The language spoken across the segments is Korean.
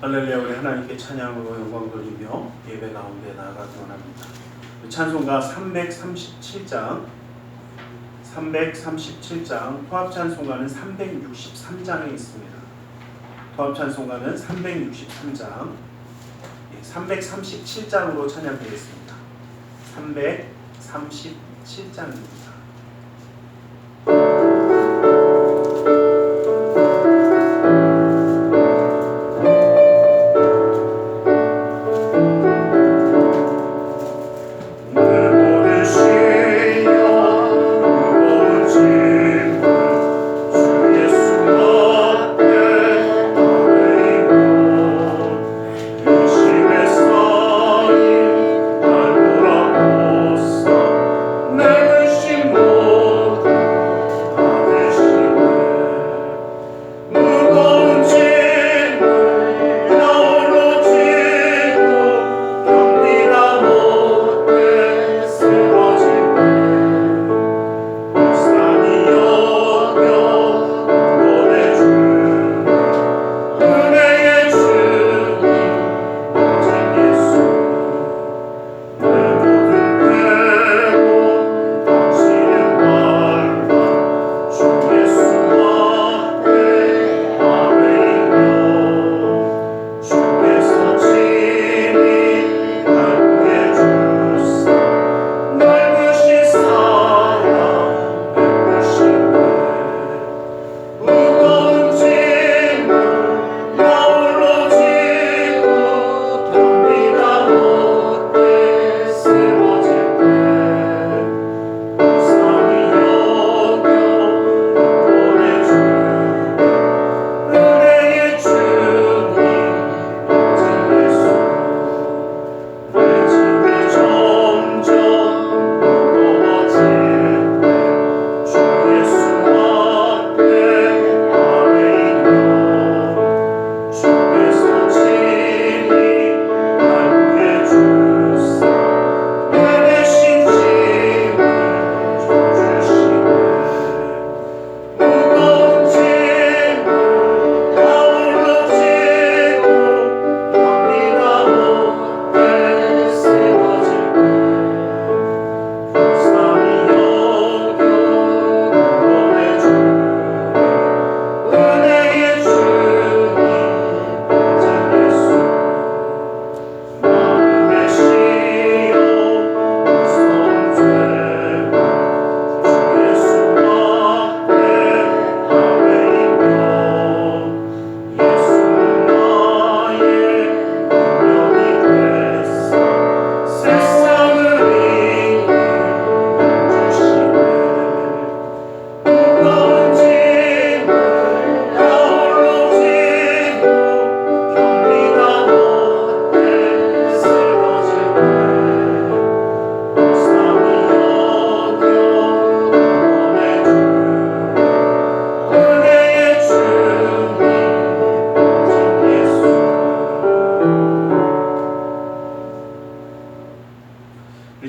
할렐루야. 우리 하나님께 찬양으로 영광 돌리며 예배 가운데 나아가기 원합니다. 찬송가 337장 토합 찬송가는 363장에 있습니다. 토합 찬송가는 363장 337장으로 찬양드리겠습니다. 337장입니다.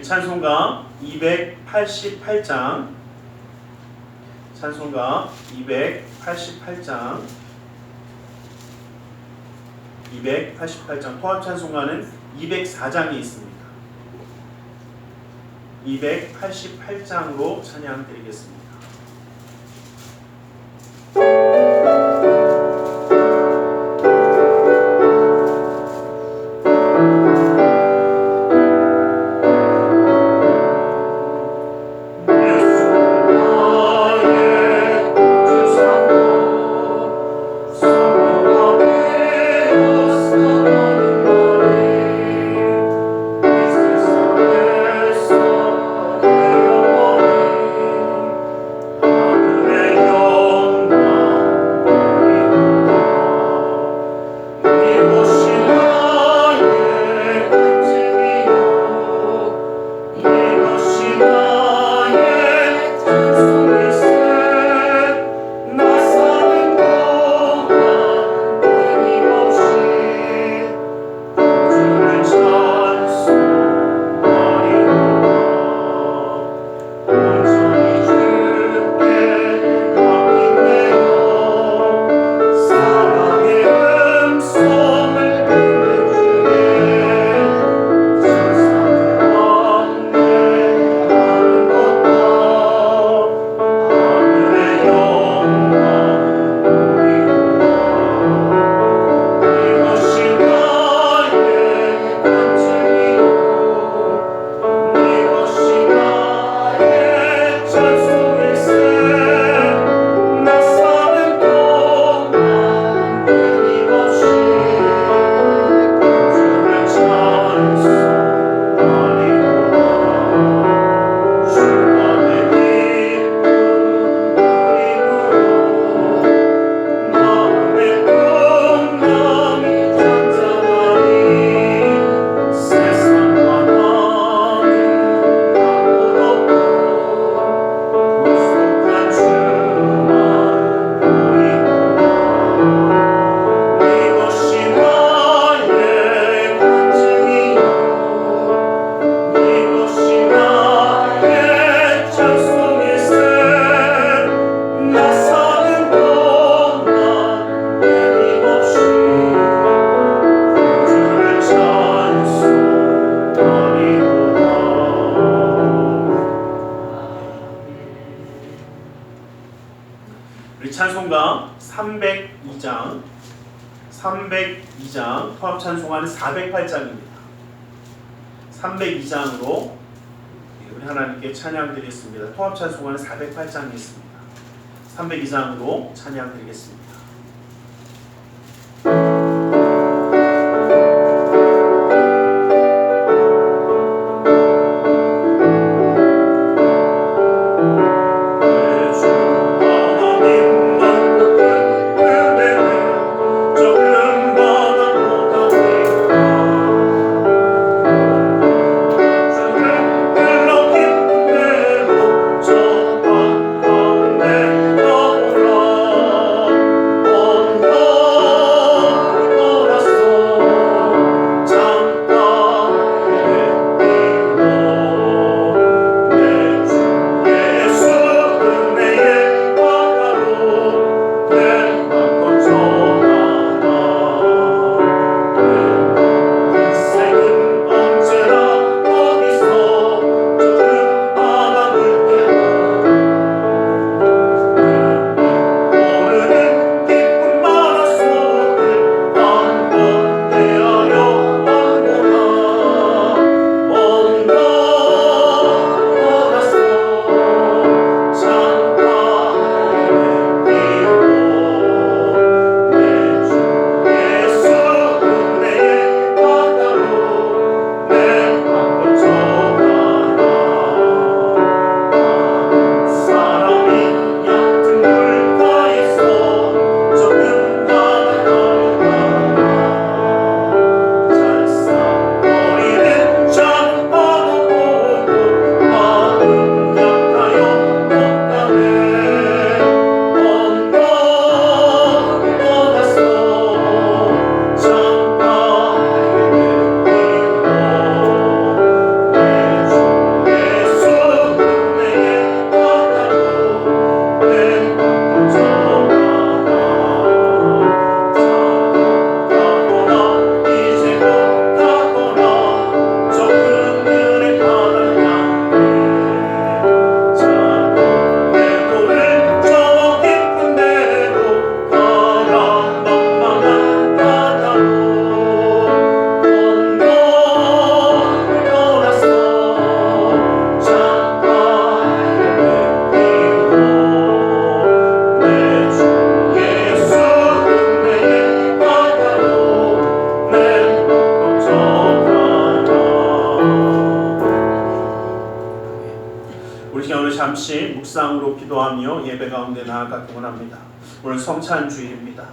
찬송가 288장 찬송가 288장 토합 찬송가는 204장이 있습니다. 288장으로 찬양 드리겠습니다. 302장 통합 찬송가는 408장입니다. 302장으로 우리 하나님께 찬양 드리겠습니다. 통합 찬송가는 408장이 있습니다. 302장으로 찬양 드리겠습니다. 잠시 묵상으로 기도하며 예배 가운데 나아가기 원합니다. 오늘 성찬주일입니다.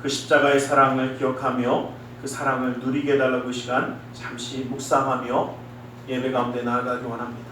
그 십자가의 사랑을 기억하며 그 사랑을 누리게 해달라고 그 시간 잠시 묵상하며 예배 가운데 나아가기 원합니다.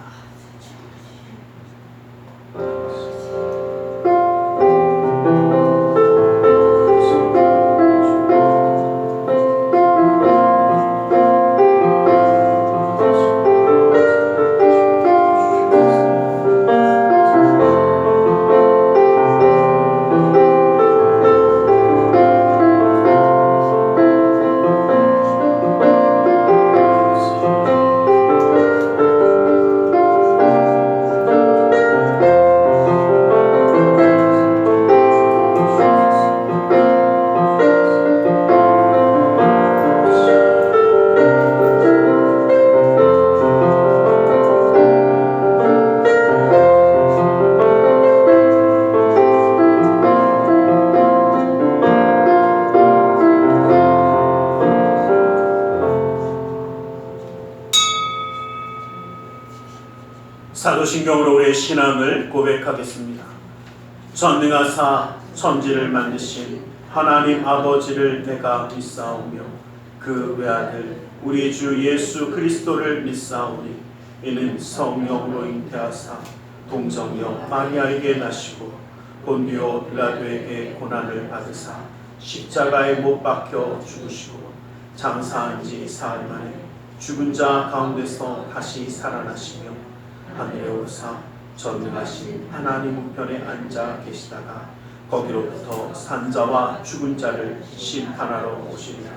사도신경으로 우리의 신앙을 고백하겠습니다. 전능하사 천지를 만드신 하나님 아버지를 내가 믿사오며 그 외아들 우리 주 예수 그리스도를 믿사오니 이는 성령으로 잉태하사 동정녀 마리아에게 나시고 본디오 빌라도에게 고난을 받으사 십자가에 못 박혀 죽으시고 장사한 지 사흘 만에 죽은 자 가운데서 다시 살아나시며 하늘에 오르사 전능하신 하나님 우편에 앉아 계시다가 거기로부터 산자와 죽은 자를 심판하러 오시리라.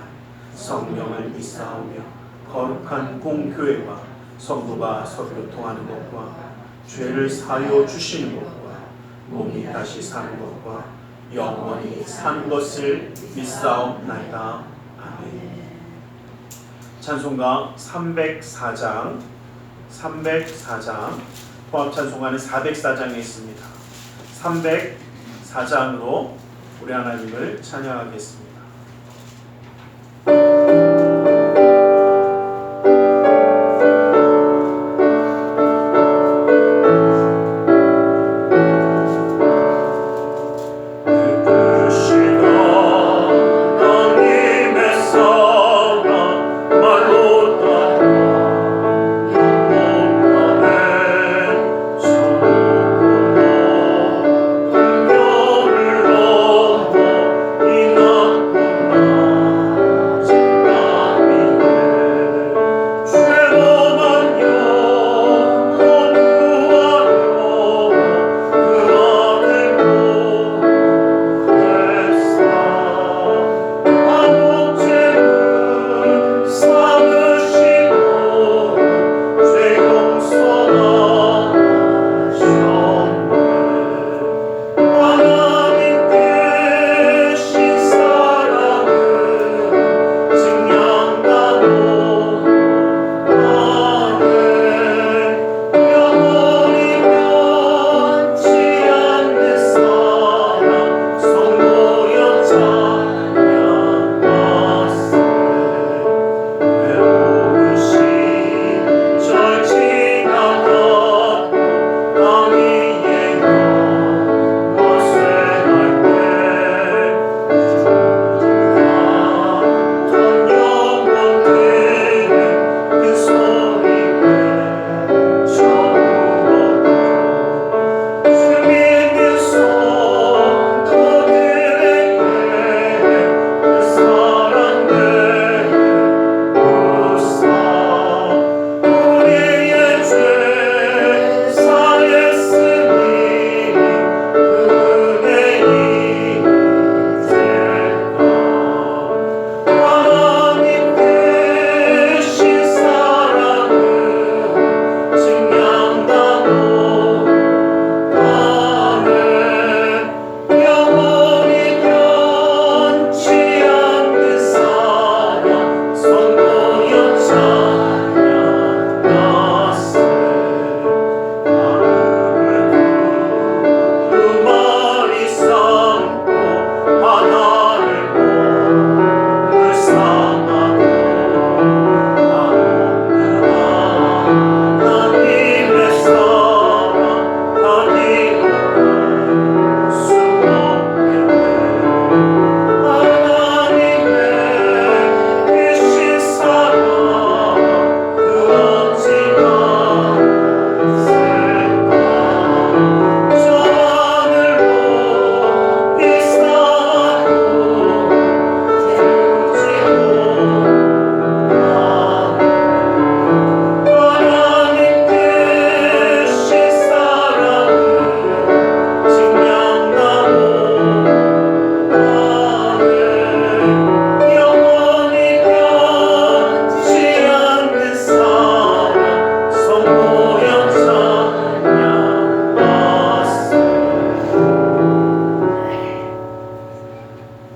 성령을 믿사오며 거룩한 공교회와 성도가 서로 교통하는 것과 죄를 사하여 주시는 것과 몸이 다시 사는 것과 영원히 산 것을 믿사옵나이다. 아멘. 찬송가 304장 통합 찬송가는 404장에 있습니다. 304장으로 우리 하나님을 찬양하겠습니다.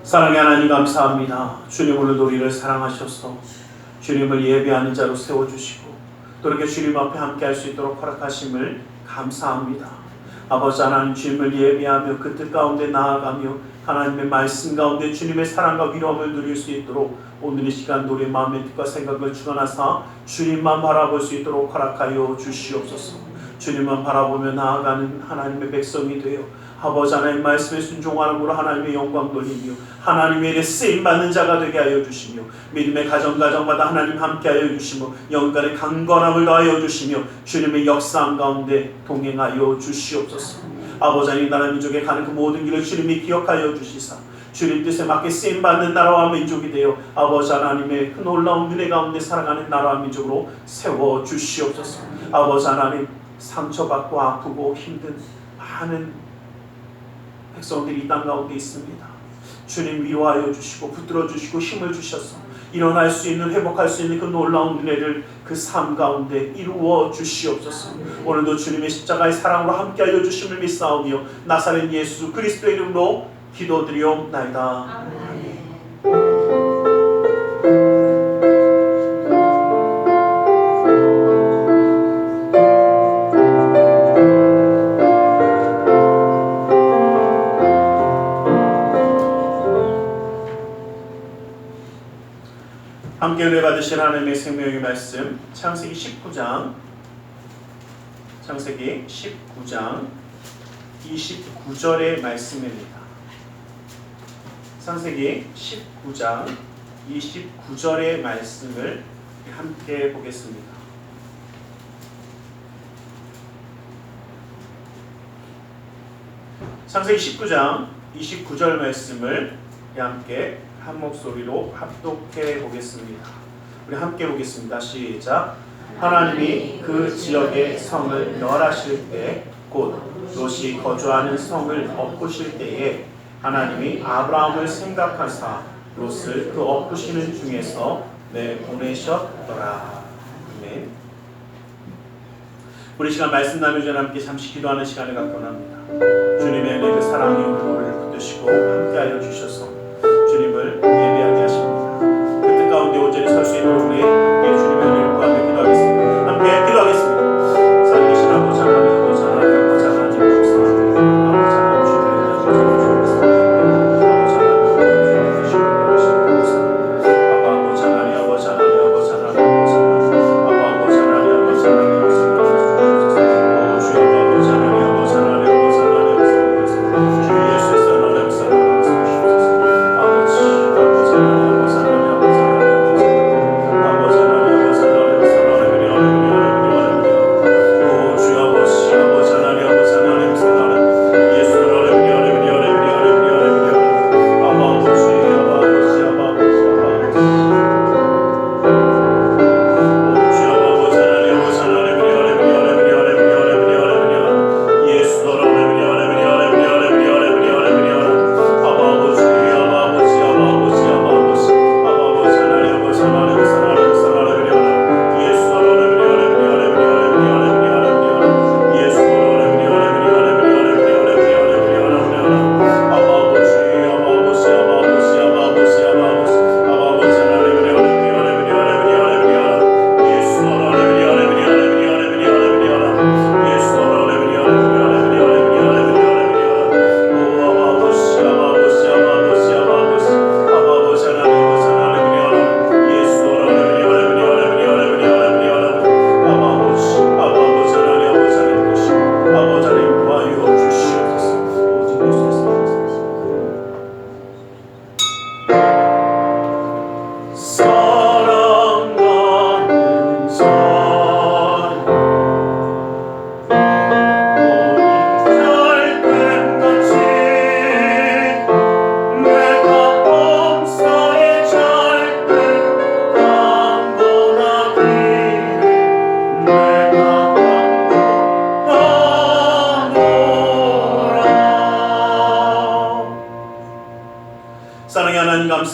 사랑의 하나님 감사합니다. 주님 오늘도 우리를 사랑하셔서 주님을 예배하는 자로 세워주시고 또 이렇게 주님 앞에 함께 할 수 있도록 허락하심을 감사합니다. 아버지 하나님 주님을 예배하며 그 뜻 가운데 나아가며 하나님의 말씀 가운데 주님의 사랑과 위로함을 누릴 수 있도록 오늘 이 시간 우리의 마음의 뜻과 생각을 주관하사 주님만 바라볼 수 있도록 허락하여 주시옵소서. 주님만 바라보며 나아가는 하나님의 백성이 되어 아버지 하나님 말씀에 순종함으로 하나님의 영광 돌리며 하나님의 일에 쓰임받는 자가 되게 하여 주시며 믿음의 가정마다 하나님 함께하여 주시며 영간의 강건함을 더하여 주시며 주님의 역사함 가운데 동행하여 주시옵소서. 아버지 하나님 나라 민족에 가는 그 모든 길을 주님이 기억하여 주시사 주님 뜻에 맞게 쓰임받는 나라와 민족이 되어 아버지 하나님의 그 놀라운 은혜 가운데 살아가는 나라와 민족으로 세워 주시옵소서. 아버지 하나님 상처받고 아프고 힘든 많은 백성들이 이 땅 가운데 있습니다. 주님 위로하여 주시고 붙들어 주시고 힘을 주셔서 일어날 수 있는 회복할 수 있는 그 놀라운 은혜를 그 삶 가운데 이루어 주시옵소서. 오늘도 주님의 십자가의 사랑으로 함께하여 주심을 믿사오며 나사렛 예수 그리스도의 이름으로 기도드리옵나이다. 아멘. 함께 은혜 받으실 하나님의 생명의 말씀 창세기 19장 29절의 말씀입니다. 창세기 19장 29절의 말씀을 함께 보겠습니다. 창세기 19장 29절 말씀을 함께 한 목소리로 합독해 보겠습니다. 우리 함께 보겠습니다. 시작. 하나님이 그 지역의 성을 멸하실 때 곧 롯이 거주하는 성을 엎으실 때에 하나님이 아브라함을 생각하사 롯을 그 엎으시는 중에서 내보내셨더라. 아멘. 우리 시간 말씀 나누기 전에 함께 잠시 기도하는 시간을 갖고 합니다. 주님의 그 사랑이 우리를 붙드시고 함께하여 주셔서 주님을 예배하게 하십니다. 그 뜻 가운데 온전히 설 수 있도록 우리 함께 주님의 은혜를 구하며 기도하겠습니다. 함께 기도하겠습니다. 살아계신 아버지 하나님, 아버지 하나님, 아버지 하나님, 아버지 하나님, 아버지 하나님, 주님의 은혜를 주옵소서. 아버지 하나님, 주님의 아빠 아버지 하나님, 아버지 하나님, 아버지 하나님, 아버지 하나님, 아빠 아버지 하나님, 아버지 하나님, 아버지 하나님, 주여 아버지 하나님, 아버지 하나님, 아버지 하나님, 주여 예수의 하나님,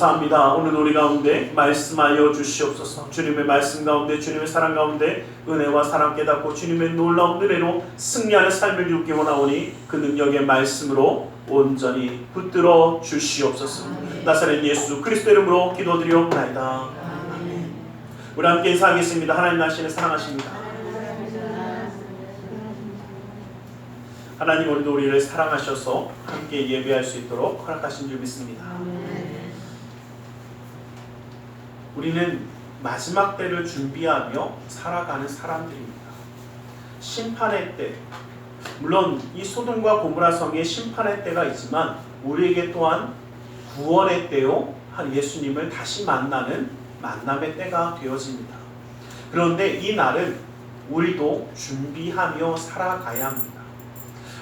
감사합니다. 오늘 우리 가운데 말씀하여 주시옵소서. 주님의 말씀 가운데, 주님의 사랑 가운데 은혜와 사랑 깨닫고 주님의 놀라운 은혜로 승리하는 삶을 누리기 원하오니 그 능력의 말씀으로 온전히 붙들어 주시옵소서. 나사렛 예수 그리스도 이름으로 기도드리옵나이다. 우리 함께 인사하겠습니다. 하나님 나시는 사랑하십니다. 하나님 오늘도 우리를 사랑하셔서 함께 예배할 수 있도록 허락하신 줄 믿습니다. 우리는 마지막 때를 준비하며 살아가는 사람들입니다. 심판의 때, 물론 이 소돔과 고모라 성에 심판의 때가 있지만 우리에게 또한 구원의 때요, 한 예수님을 다시 만나는 만남의 때가 되어집니다. 그런데 이 날은 우리도 준비하며 살아가야 합니다.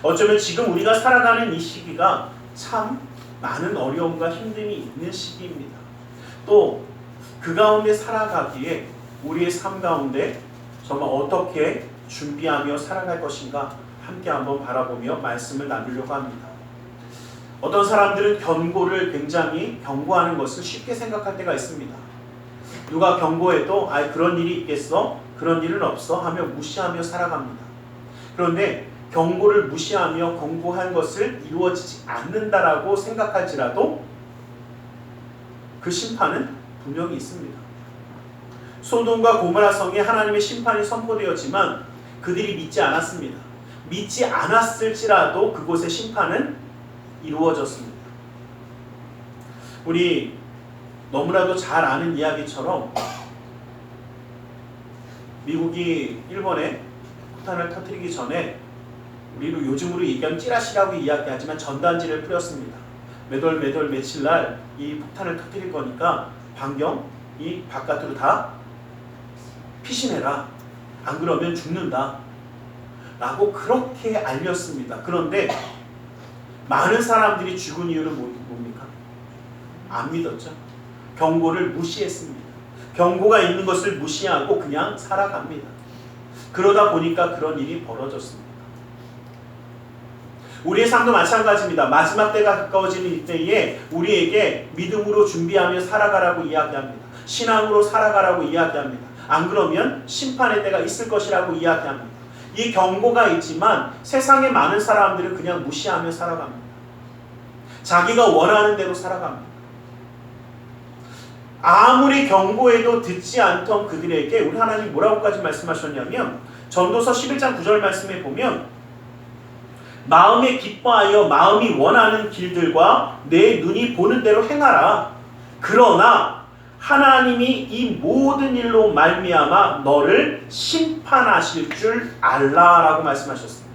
어쩌면 지금 우리가 살아가는 이 시기가 참 많은 어려움과 힘듦이 있는 시기입니다. 또 그 가운데 살아가기에 우리의 삶 가운데 정말 어떻게 준비하며 살아갈 것인가 함께 한번 바라보며 말씀을 나누려고 합니다. 어떤 사람들은 경고를 굉장히 경고하는 것을 쉽게 생각할 때가 있습니다. 누가 경고해도 그런 일이 있겠어? 그런 일은 없어? 하며 무시하며 살아갑니다. 그런데 경고를 무시하며 경고한 것을 이루어지지 않는다라고 생각할지라도 그 심판은 분명히 있습니다. 소돔과 고모라 성에 하나님의 심판이 선포되었지만 그들이 믿지 않았습니다. 믿지 않았을지라도 그곳의 심판은 이루어졌습니다. 우리 너무나도 잘 아는 이야기처럼 미국이 일본에 폭탄을 터뜨리기 전에 우리로 요즘으로 얘기하면 찌라시라고 이야기하지만 전단지를 뿌렸습니다. 몇 월 며칠 날 이 폭탄을 터뜨릴 거니까 반경 이 바깥으로 다 피신해라. 안 그러면 죽는다. 라고 그렇게 알렸습니다. 그런데 많은 사람들이 죽은 이유는 뭡니까? 안 믿었죠. 경고를 무시했습니다. 경고가 있는 것을 무시하고 그냥 살아갑니다. 그러다 보니까 그런 일이 벌어졌습니다. 우리의 삶도 마찬가지입니다. 마지막 때가 가까워지는 이때에 우리에게 믿음으로 준비하며 살아가라고 이야기합니다. 신앙으로 살아가라고 이야기합니다. 안 그러면 심판의 때가 있을 것이라고 이야기합니다. 이 경고가 있지만 세상의 많은 사람들은 그냥 무시하며 살아갑니다. 자기가 원하는 대로 살아갑니다. 아무리 경고해도 듣지 않던 그들에게 우리 하나님 뭐라고까지 말씀하셨냐면 전도서 11장 9절 말씀에 보면 마음에 기뻐하여 마음이 원하는 길들과 내 눈이 보는 대로 행하라. 그러나 하나님이 이 모든 일로 말미암아 너를 심판하실 줄 알라라고 말씀하셨습니다.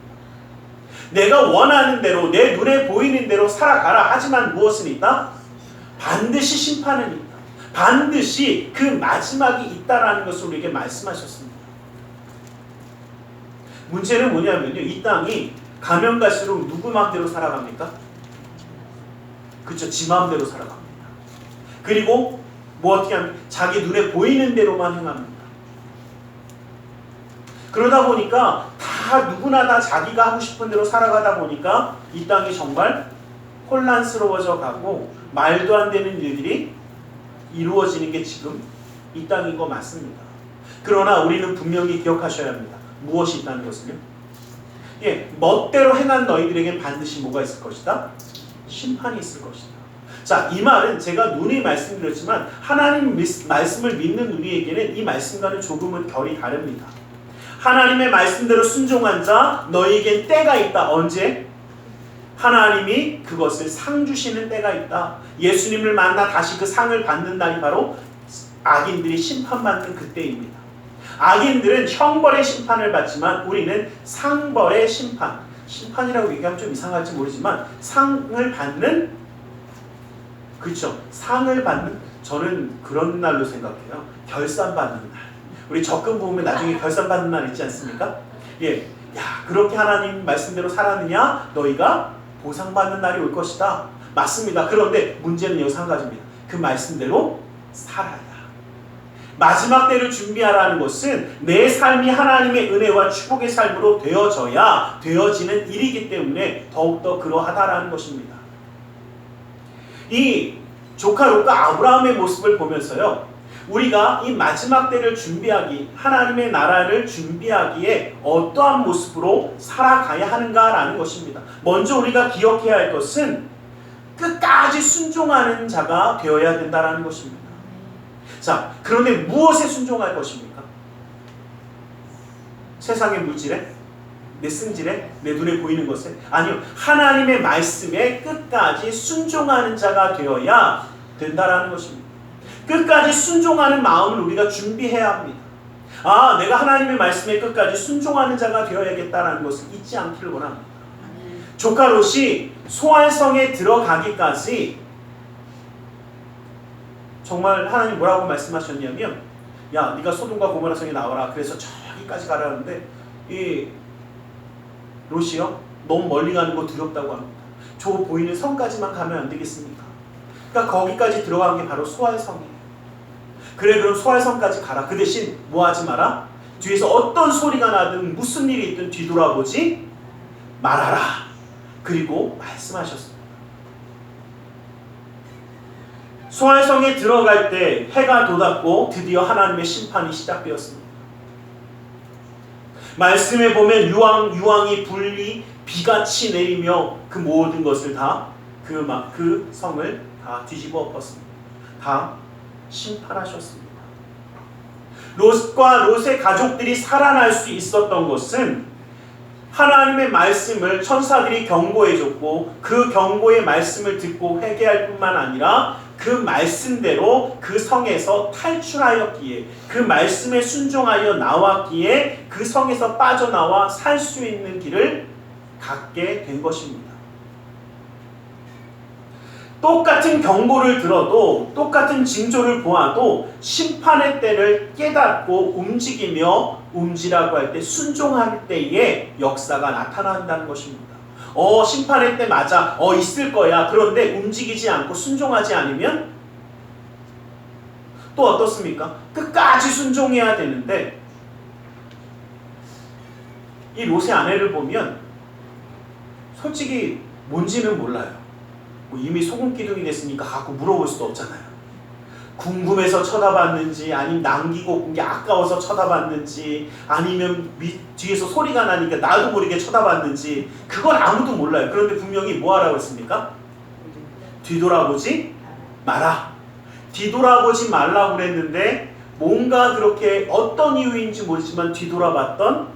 내가 원하는 대로 내 눈에 보이는 대로 살아가라. 하지만 무엇은 있다? 반드시 심판은 있다. 반드시 그 마지막이 있다라는 것을 우리에게 말씀하셨습니다. 문제는 뭐냐면요. 이 땅이 가면 갈수록 누구 마음대로 살아갑니까? 그렇죠. 지 마음대로 살아갑니다. 그리고 뭐 어떻게 하면 자기 눈에 보이는 대로만 행합니다. 그러다 보니까 다 누구나 다 자기가 하고 싶은 대로 살아가다 보니까 이 땅이 정말 혼란스러워져 가고 말도 안 되는 일들이 이루어지는 게 지금 이 땅인 거 맞습니다. 그러나 우리는 분명히 기억하셔야 합니다. 무엇이 있다는 것은요? 멋대로 행한 너희들에겐 반드시 뭐가 있을 것이다? 심판이 있을 것이다. 자, 이 말은 제가 누누이 말씀드렸지만 하나님 말씀을 믿는 우리에게는 이 말씀과는 조금은 결이 다릅니다. 하나님의 말씀대로 순종한 자 너희에겐 때가 있다. 언제? 하나님이 그것을 상 주시는 때가 있다. 예수님을 만나 다시 그 상을 받는 날이 바로 악인들이 심판받는 그때입니다. 악인들은 형벌의 심판을 받지만 우리는 상벌의 심판. 심판이라고 얘기하면 좀 이상할지 모르지만 상을 받는, 그렇죠. 상을 받는, 저는 그런 날로 생각해요. 결산받는 날. 우리 적금 보면 나중에 결산받는 날 있지 않습니까? 그렇게 하나님 말씀대로 살았느냐? 너희가 보상받는 날이 올 것이다. 맞습니다. 그런데 문제는 여기서 한 가지입니다. 그 말씀대로 살아야. 마지막 때를 준비하라는 것은 내 삶이 하나님의 은혜와 축복의 삶으로 되어지는 일이기 때문에 더욱더 그러하다라는 것입니다. 이 조카 롯과 아브라함의 모습을 보면서요, 우리가 이 마지막 때를 하나님의 나라를 준비하기에 어떠한 모습으로 살아가야 하는가라는 것입니다. 먼저 우리가 기억해야 할 것은 끝까지 순종하는 자가 되어야 된다는 것입니다. 자, 그런데 무엇에 순종할 것입니까? 세상의 물질에? 내 승질에? 내 눈에 보이는 것에? 아니요. 하나님의 말씀에 끝까지 순종하는 자가 되어야 된다라는 것입니다. 끝까지 순종하는 마음을 우리가 준비해야 합니다. 내가 하나님의 말씀에 끝까지 순종하는 자가 되어야겠다는 것을 잊지 않기를 원합니다. 조카 롯이 소알성에 들어가기까지 정말 하나님 뭐라고 말씀하셨냐면, 야, 네가 소돔과 고모라 성에 나와라. 그래서 저기까지 가라는데 이 롯이요, 너무 멀리 가는 거 두렵다고 합니다. 저 보이는 성까지만 가면 안 되겠습니까? 그러니까 거기까지 들어간 게 바로 소알성이에요. 그래, 그럼 소알성까지 가라. 그 대신 뭐 하지 마라? 뒤에서 어떤 소리가 나든 무슨 일이 있든 뒤돌아보지 말아라. 그리고 말씀하셨습니다. 소알성에 들어갈 때 해가 돋았고 드디어 하나님의 심판이 시작되었습니다. 말씀에 보면 유황이 불이 비같이 내리며 그 모든 것을 다 그 성을 다 뒤집어 엎었습니다. 다 심판하셨습니다. 롯과 롯의 가족들이 살아날 수 있었던 것은 하나님의 말씀을 천사들이 경고해줬고 그 경고의 말씀을 듣고 회개할 뿐만 아니라 그 말씀대로 그 성에서 탈출하였기에, 그 말씀에 순종하여 나왔기에 그 성에서 빠져나와 살 수 있는 길을 갖게 된 것입니다. 똑같은 경고를 들어도, 똑같은 징조를 보아도 심판의 때를 깨닫고 움지라고 할 때, 순종할 때에 역사가 나타난다는 것입니다. 심판의 때 맞아, 있을 거야. 그런데 움직이지 않고 순종하지 않으면 또 어떻습니까? 끝까지 순종해야 되는데, 이 롯의 아내를 보면 솔직히 뭔지는 몰라요. 이미 소금기둥이 됐으니까 갖고 물어볼 수도 없잖아요. 궁금해서 쳐다봤는지, 아니면 남기고 온 게 아까워서 쳐다봤는지, 아니면 뒤에서 소리가 나니까 나도 모르게 쳐다봤는지, 그건 아무도 몰라요. 그런데 분명히 뭐 하라고 했습니까? 뒤돌아보지 마라. 뒤돌아보지 말라고 그랬는데, 뭔가 그렇게 어떤 이유인지 모르지만 뒤돌아봤던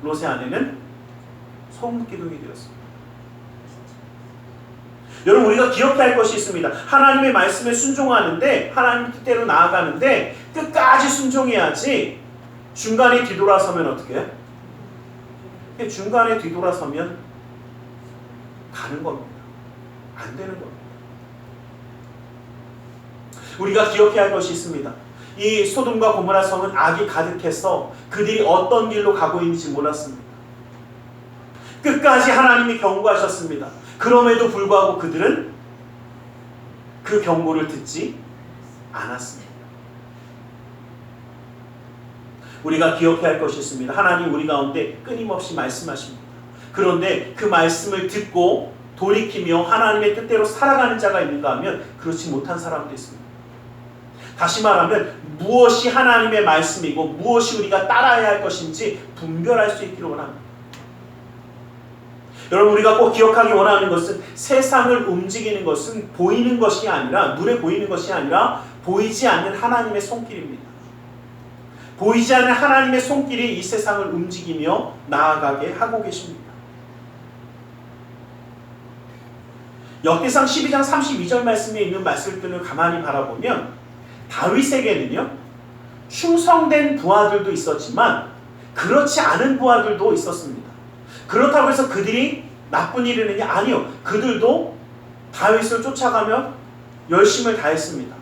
롯의 아내는 소금기둥이 되었습니다. 여러분, 우리가 기억해야 할 것이 있습니다. 하나님의 말씀에 순종하는데, 하나님 뜻대로 나아가는데 끝까지 순종해야지. 중간에 뒤돌아서면 어떻게 해요? 중간에 뒤돌아서면 가는 겁니다. 안 되는 겁니다. 우리가 기억해야 할 것이 있습니다. 이 소돔과 고모라 성은 악이 가득해서 그들이 어떤 길로 가고 있는지 몰랐습니다. 끝까지 하나님이 경고하셨습니다. 그럼에도 불구하고 그들은 그 경고를 듣지 않았습니다. 우리가 기억해야 할 것이 있습니다. 하나님 우리 가운데 끊임없이 말씀하십니다. 그런데 그 말씀을 듣고 돌이키며 하나님의 뜻대로 살아가는 자가 있는가 하면 그렇지 못한 사람도 있습니다. 다시 말하면 무엇이 하나님의 말씀이고 무엇이 우리가 따라야 할 것인지 분별할 수 있기를 원합니다. 여러분, 우리가 꼭 기억하기 원하는 것은 세상을 움직이는 것은 보이는 것이 아니라, 눈에 보이는 것이 아니라 보이지 않는 하나님의 손길입니다. 보이지 않는 하나님의 손길이 이 세상을 움직이며 나아가게 하고 계십니다. 역대상 12장 32절 말씀에 있는 말씀들을 가만히 바라보면 다윗에게는요, 충성된 부하들도 있었지만 그렇지 않은 부하들도 있었습니다. 그렇다고 해서 그들이 나쁜 일을 했느냐? 아니요. 그들도 다윗을 쫓아가며 열심을 다했습니다.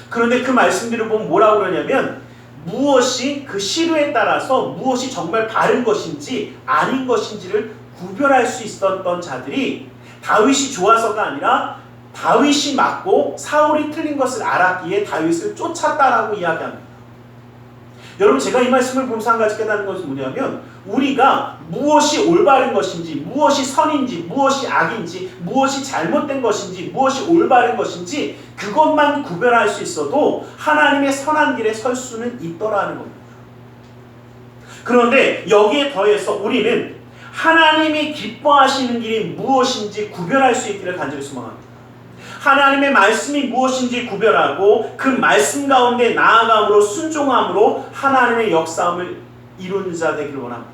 그런데 그 말씀들을 보면 뭐라고 그러냐면, 무엇이 그 시류에 따라서 무엇이 정말 바른 것인지 아닌 것인지를 구별할 수 있었던 자들이 다윗이 좋아서가 아니라 다윗이 맞고 사울이 틀린 것을 알았기에 다윗을 쫓았다라고 이야기합니다. 여러분, 제가 이 말씀을 보면서 한 가지 깨닫는 것은 뭐냐면, 우리가 무엇이 올바른 것인지, 무엇이 선인지, 무엇이 악인지, 무엇이 잘못된 것인지, 무엇이 올바른 것인지 그것만 구별할 수 있어도 하나님의 선한 길에 설 수는 있더라는 겁니다. 그런데 여기에 더해서 우리는 하나님이 기뻐하시는 길이 무엇인지 구별할 수 있기를 간절히 소망합니다. 하나님의 말씀이 무엇인지 구별하고 그 말씀 가운데 나아감으로, 순종함으로 하나님의 역사함을 이루는 자 되기를 원합니다.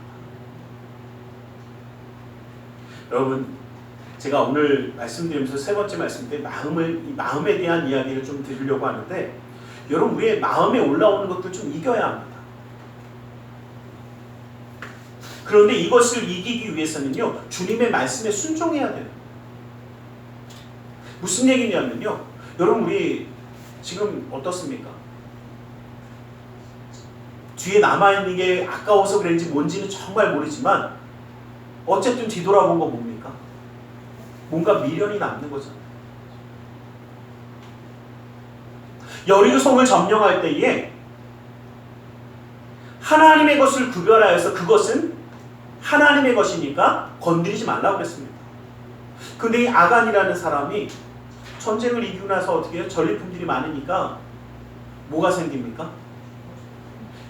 여러분, 제가 오늘 말씀드리면서 세 번째 말씀 때 마음에 대한 이야기를 좀 드리려고 하는데, 여러분, 우리의 마음에 올라오는 것들 좀 이겨야 합니다. 그런데 이것을 이기기 위해서는요, 주님의 말씀에 순종해야 돼요. 무슨 얘기냐면요, 여러분, 우리 지금 어떻습니까? 뒤에 남아있는 게 아까워서 그런지 뭔지는 정말 모르지만 어쨌든 뒤돌아본 거 뭡니까? 뭔가 미련이 남는 거잖아요. 여리고성을 점령할 때에 하나님의 것을 구별하여서 그것은 하나님의 것이니까 건드리지 말라고 했습니다. 근데 이 아간이라는 사람이 전쟁을 이기고 나서 어떻게 해요? 전리품들이 많으니까 뭐가 생깁니까?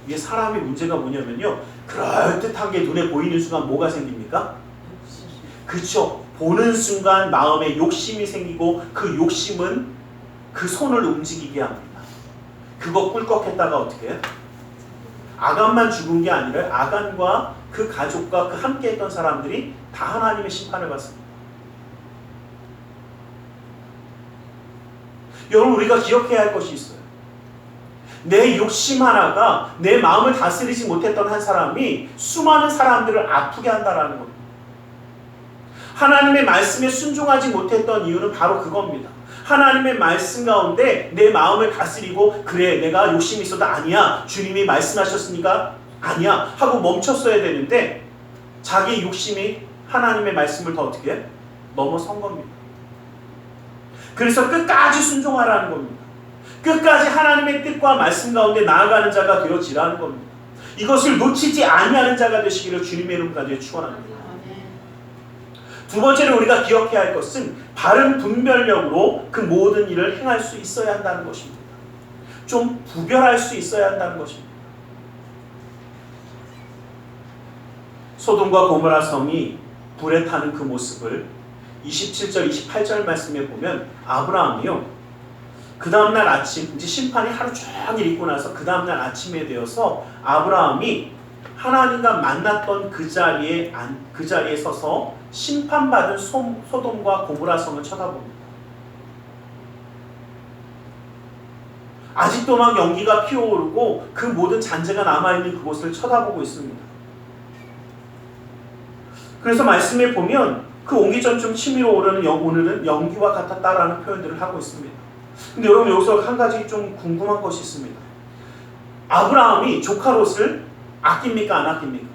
이게 사람의 문제가 뭐냐면요, 그럴듯한 게 눈에 보이는 순간 뭐가 생깁니까? 그쵸. 보는 순간 마음에 욕심이 생기고 그 욕심은 그 손을 움직이게 합니다. 그거 꿀꺽했다가 어떻게 해요? 아간만 죽은 게 아니라 아간과 그 가족과 그 함께 했던 사람들이 다 하나님의 심판을 받습니다. 여러분, 우리가 기억해야 할 것이 있어요. 내 욕심 하나가 내 마음을 다스리지 못했던 한 사람이 수많은 사람들을 아프게 한다라는 겁니다. 하나님의 말씀에 순종하지 못했던 이유는 바로 그겁니다. 하나님의 말씀 가운데 내 마음을 다스리고, 그래 내가 욕심이 있어도 아니야, 주님이 말씀하셨으니까 아니야 하고 멈췄어야 되는데, 자기 욕심이 하나님의 말씀을 더 어떻게 해? 넘어선 겁니다. 그래서 끝까지 순종하라는 겁니다. 끝까지 하나님의 뜻과 말씀 가운데 나아가는 자가 되어지라는 겁니다. 이것을 놓치지 아니하는 자가 되시기를 주님의 이름 가운데 축원합니다. 두 번째로 우리가 기억해야 할 것은 바른 분별력으로 그 모든 일을 행할 수 있어야 한다는 것입니다. 좀 구별할 수 있어야 한다는 것입니다. 소돔과 고모라 성이 불에 타는 그 모습을 27절, 28절 말씀에 보면, 아브라함이요, 그 다음날 아침, 이제 심판이 하루 종일 있고 나서 그 다음날 아침에 되어서 아브라함이 하나님과 만났던 그 자리에 서서 심판받은 소돔과 고모라 성을 쳐다봅니다. 아직도 막 연기가 피어오르고 그 모든 잔재가 남아있는 그곳을 쳐다보고 있습니다. 그래서 말씀에 보면 그 옹기종처럼 치밀어 오르는 오늘은 연기와 같았다라는 표현들을 하고 있습니다. 근데 여러분, 여기서 한 가지 좀 궁금한 것이 있습니다. 아브라함이 조카 롯을 아낍니까, 안 아낍니까?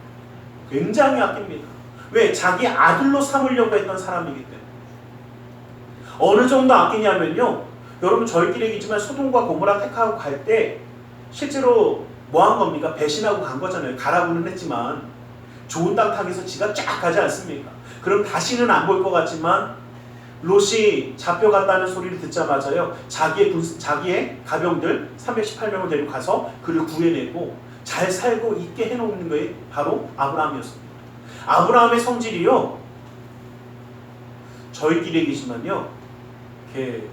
굉장히 아낍니다. 왜? 자기 아들로 삼으려고 했던 사람이기 때문에. 어느 정도 아끼냐면요, 여러분 저희끼리 얘기지만 소돔과 고모라 택하고 갈 때 실제로 뭐 한 겁니까? 배신하고 간 거잖아요. 가라고는 했지만 좋은 땅 타기에서 지가 쫙 가지 않습니까? 그럼 다시는 안 볼 것 같지만 롯이 잡혀갔다는 소리를 듣자마자요, 자기의 가병들 318명을 데리고 가서 그를 구해내고 잘 살고 있게 해놓는 게 바로 아브라함이었습니다. 아브라함의 성질이요, 저희끼리 얘기지만요, 이렇게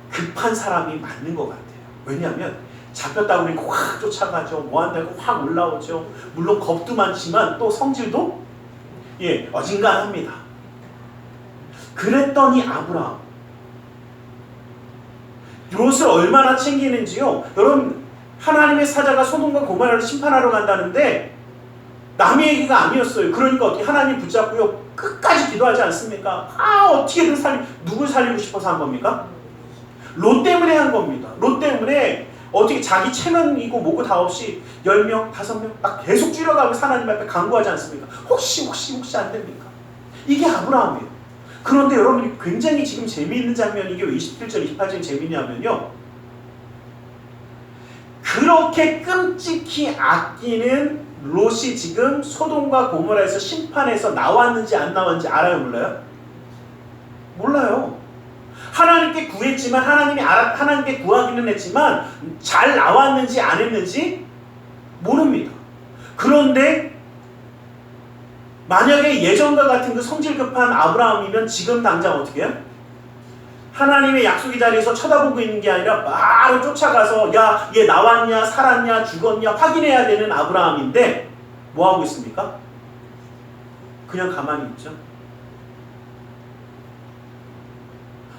급한 사람이 맞는 것 같아요. 왜냐하면 잡혔다고 그러니까 확 쫓아가죠. 뭐 한다고 확 올라오죠. 물론 겁도 많지만 또 성질도 어진간합니다. 그랬더니 아브라함, 롯을 얼마나 챙기는지요. 여러분, 하나님의 사자가 소돔과 고모라를 심판하러 간다는데 남의 얘기가 아니었어요. 그러니까 어떻게 하나님 붙잡고요, 끝까지 기도하지 않습니까? 어떻게든 누굴 살리고 싶어서 한 겁니까? 롯 때문에 한 겁니다. 롯 때문에 어떻게 자기 체면이고 뭐고 다 없이 10명, 5명 딱 계속 줄여가면서 하나님 앞에 간구하지 않습니까? 혹시 안 됩니까? 이게 아브라함이에요. 그런데 여러분이 굉장히 지금 재미있는 장면이 이게 왜 27절, 28절이 재미냐면요, 그렇게 끔찍히 아끼는 롯이 지금 소돔과 고모라에서 심판에서 나왔는지 안 나왔는지 알아요, 몰라요? 몰라요. 하나님께 구했지만 하나님께 구하기는 했지만 잘 나왔는지 안 했는지 모릅니다. 그런데 만약에 예전과 같은 그 성질 급한 아브라함이면 지금 당장 어떻게 해요? 하나님의 약속의 자리에서 쳐다보고 있는 게 아니라 바로 쫓아가서 야, 얘 나왔냐, 살았냐, 죽었냐 확인해야 되는 아브라함인데 뭐 하고 있습니까? 그냥 가만히 있죠.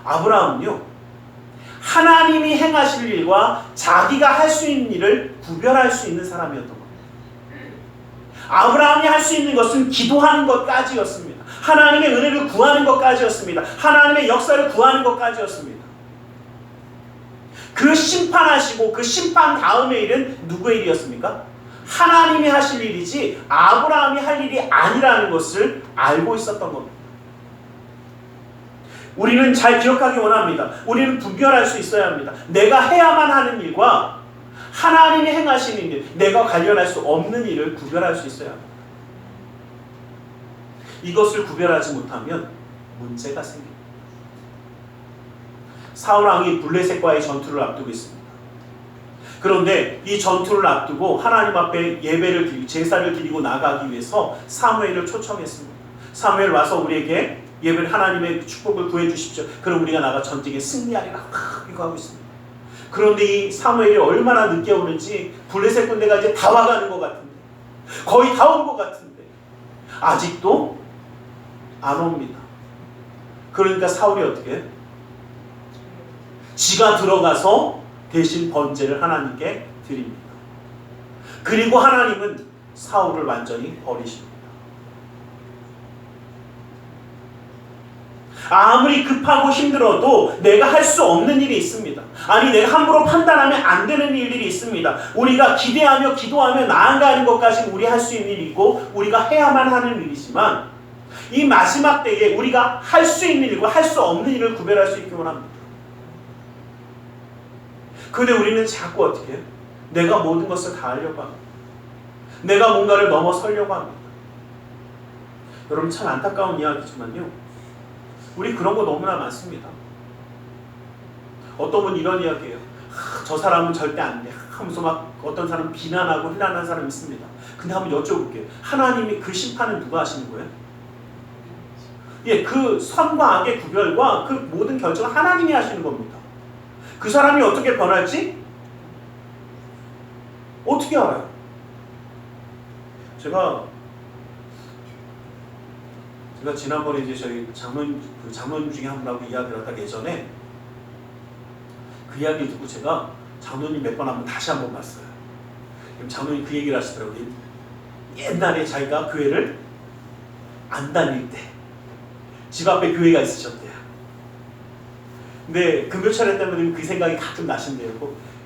아브라함은요, 하나님이 행하실 일과 자기가 할 수 있는 일을 구별할 수 있는 사람이었던 겁니다. 아브라함이 할 수 있는 것은 기도하는 것까지였습니다. 하나님의 은혜를 구하는 것까지였습니다. 하나님의 역사를 구하는 것까지였습니다. 그 심판하시고 그 심판 다음의 일은 누구의 일이었습니까? 하나님이 하실 일이지 아브라함이 할 일이 아니라는 것을 알고 있었던 겁니다. 우리는 잘 기억하기 원합니다. 우리는 분별할 수 있어야 합니다. 내가 해야만 하는 일과 하나님이 행하시는 일, 내가 관련할 수 없는 일을 구별할 수 있어야 합니다. 이것을 구별하지 못하면 문제가 생깁니다. 사울 왕이 블레셋과의 전투를 앞두고 있습니다. 그런데 이 전투를 앞두고 하나님 앞에 예배를 드리고 제사를 드리고 나가기 위해서 사무엘을 초청했습니다. 사무엘 와서 우리에게 예배를 하나님의 축복을 구해 주십시오. 그럼 우리가 나가 전쟁에 승리하리라 이거 하고 있습니다. 그런데 이 사무엘이 얼마나 늦게 오는지 블레셋 군대가 이제 다 와가는 것 같은데 거의 다 온 것 같은데 아직도 안 옵니다. 그러니까 사울이 어떻게 해요? 지가 들어가서 대신 번제를 하나님께 드립니다. 그리고 하나님은 사울을 완전히 버리십니다. 아무리 급하고 힘들어도 내가 할 수 없는 일이 있습니다. 아니 내가 함부로 판단하면 안 되는 일들이 있습니다. 우리가 기대하며 기도하며 나아가는 것까지 우리 할 수 있는 일이고 우리가 해야만 하는 일이지만 이 마지막 때에 우리가 할 수 있는 일과 할 수 없는 일을 구별할 수 있기만 합니다. 근데 우리는 자꾸 어떻게 해요? 내가 모든 것을 다 하려고 합니다. 내가 뭔가를 넘어서려고 합니다. 여러분 참 안타까운 이야기지만요. 우리 그런 거 너무나 많습니다. 어떤 분 이런 이야기예요. 저 사람은 절대 안 돼. 하면서 막 어떤 사람은 비난하고 희난하는 사람이 있습니다. 근데 한번 여쭤볼게요. 하나님이 그 심판은 누가 하시는 거예요? 예, 그 선과 악의 구별과 그 모든 결정을 하나님이 하시는 겁니다. 그 사람이 어떻게 변할지 어떻게 알아요? 제가 지난번에 이제 저희 장로님 중에 한 분하고 이야기를 하다가 예전에 그 이야기 듣고 제가 장로님 몇 번 한번 다시 한번 봤어요. 그럼 장로님 그 얘기를 하시더라고요. 옛날에 자기가 교회를 안 다닐 때 집 앞에 교회가 있으셨대요. 근데 금요철에 때문에 그 생각이 가끔 나신대요.